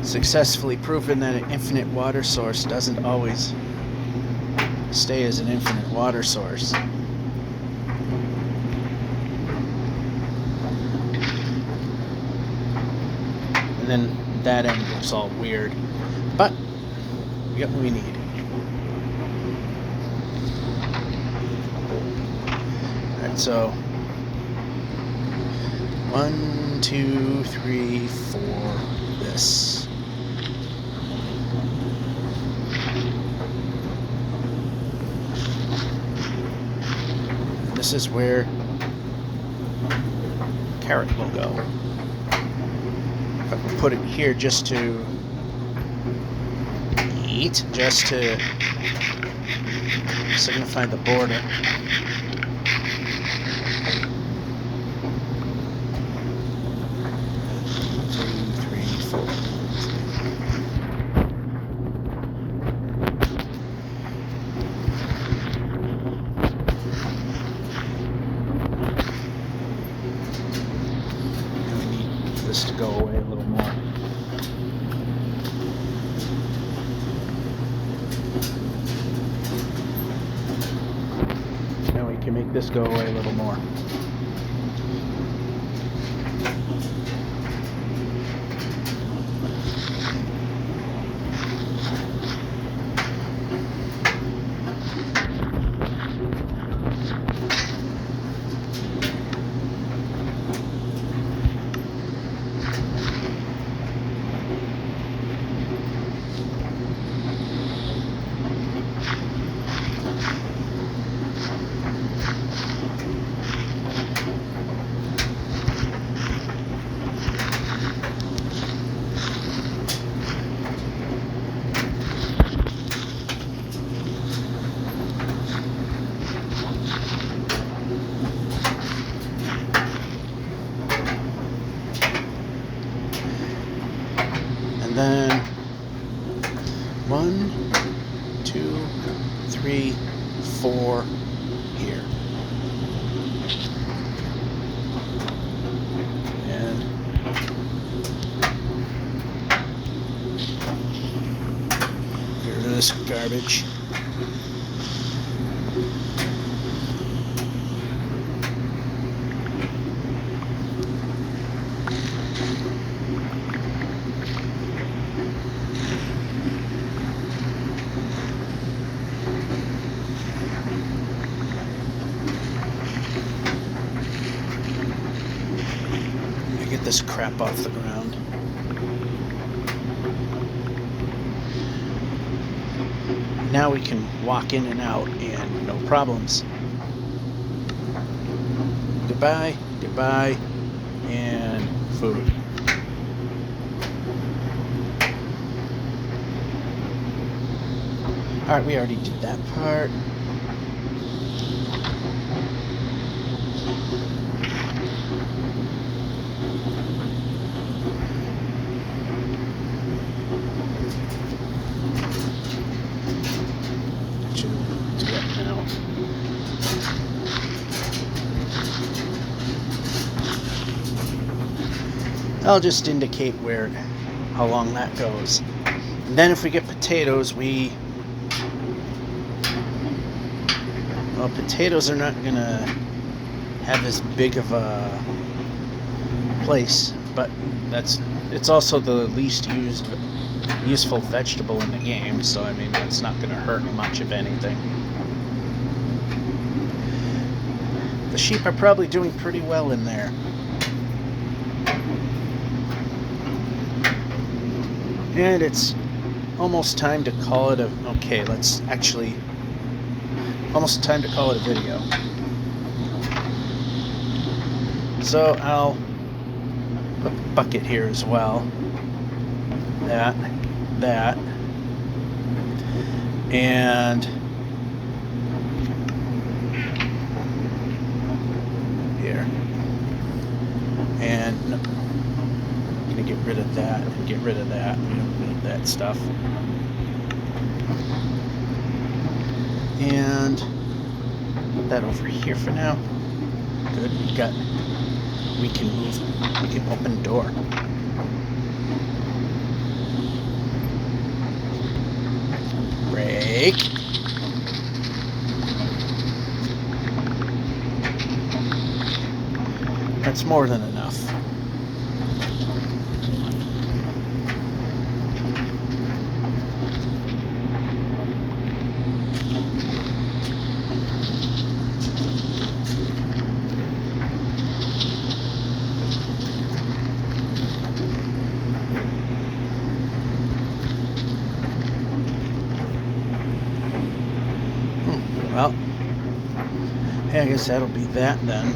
successfully proven that an infinite water source doesn't always stay as an infinite water source. And then that end looks all weird. But we got what we need. Alright, so 1, 2, 3, 4, this. This is where carrot will go. I'll put it here just to eat, just to signify the border. This to go away a little more. Now we can make this go away a little more. And then 1, 2, 3, 4 here. And garbage. Get this crap off the ground. Now we can walk in and out and no problems. Goodbye, goodbye, and food. Alright, we already did that part. I'll just indicate how long that goes. And then if we get potatoes, potatoes are not gonna have as big of a place, but it's also the least useful vegetable in the game, so I mean that's not gonna hurt much of anything. The sheep are probably doing pretty well in there. And it's almost time to call it almost time to call it a video. So I'll put the bucket here as well. That. And here. And I'm gonna get rid of that and get rid of that. We don't need that stuff. And put that over here for now. Good. We can open the door. Break. That's more than enough. Well, hey, I guess that'll be that then.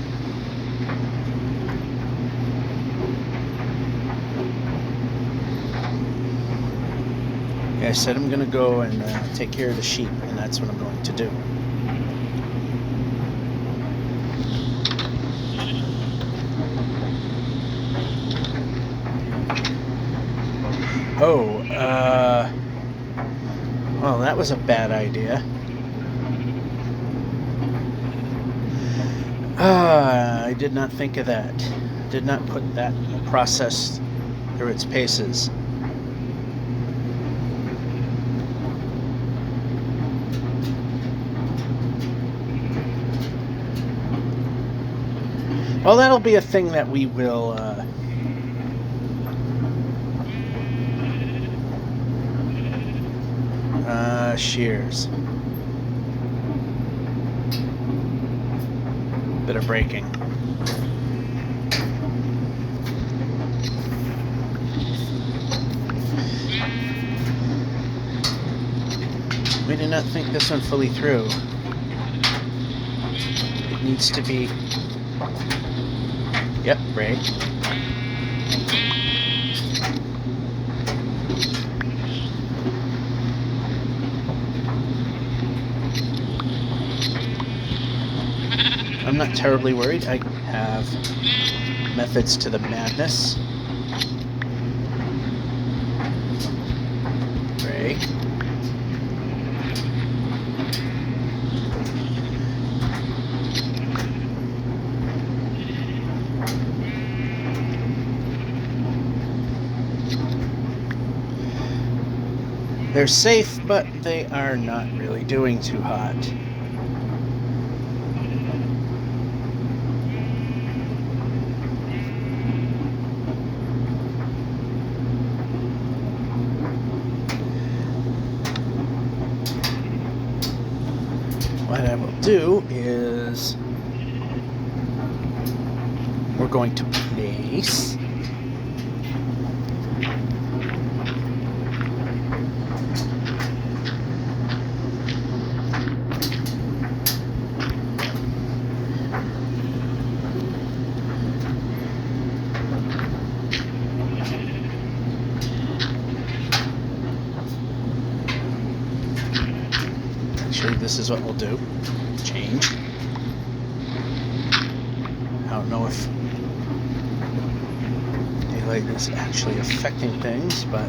Yeah, I said I'm going to go and take care of the sheep, and that's what I'm going to do. Oh, well, that was a bad idea. I did not think of that. Did not put that process through its paces. Well, that'll be a thing that we will shears. Bit of braking. We did not think this one fully through. It needs to be... Yep, brake. I'm not terribly worried. I have methods to the madness. Brake. They're safe, but they are not really doing too hot. What I will do is we're going to place actually this is what we'll do. Change. I don't know if daylight is actually affecting things, but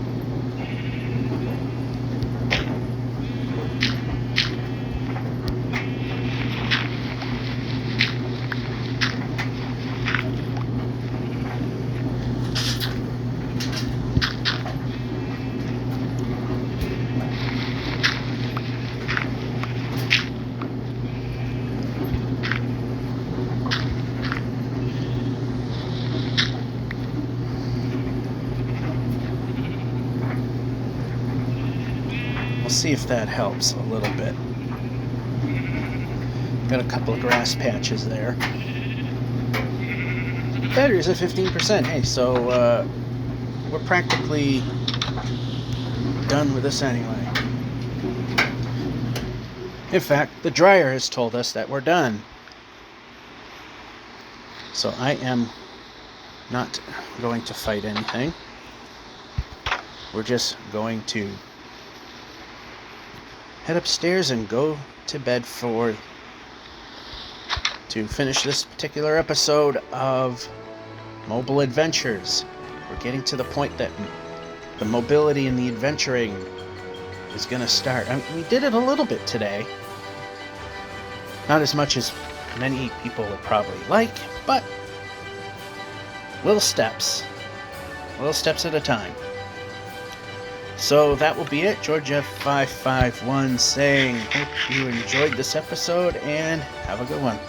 we'll see if that helps a little bit. Got a couple of grass patches there. Battery's at 15%. Hey, so we're practically done with this anyway. In fact, the dryer has told us that we're done. So I am not going to fight anything. We're just going to head upstairs and go to bed to finish this particular episode of Mobile Adventures. We're getting to the point that the mobility and the adventuring is going to start. I mean, we did it a little bit today. Not as much as many people would probably like, but little steps at a time. So that will be it. Georgia551 saying, hope you enjoyed this episode and have a good one.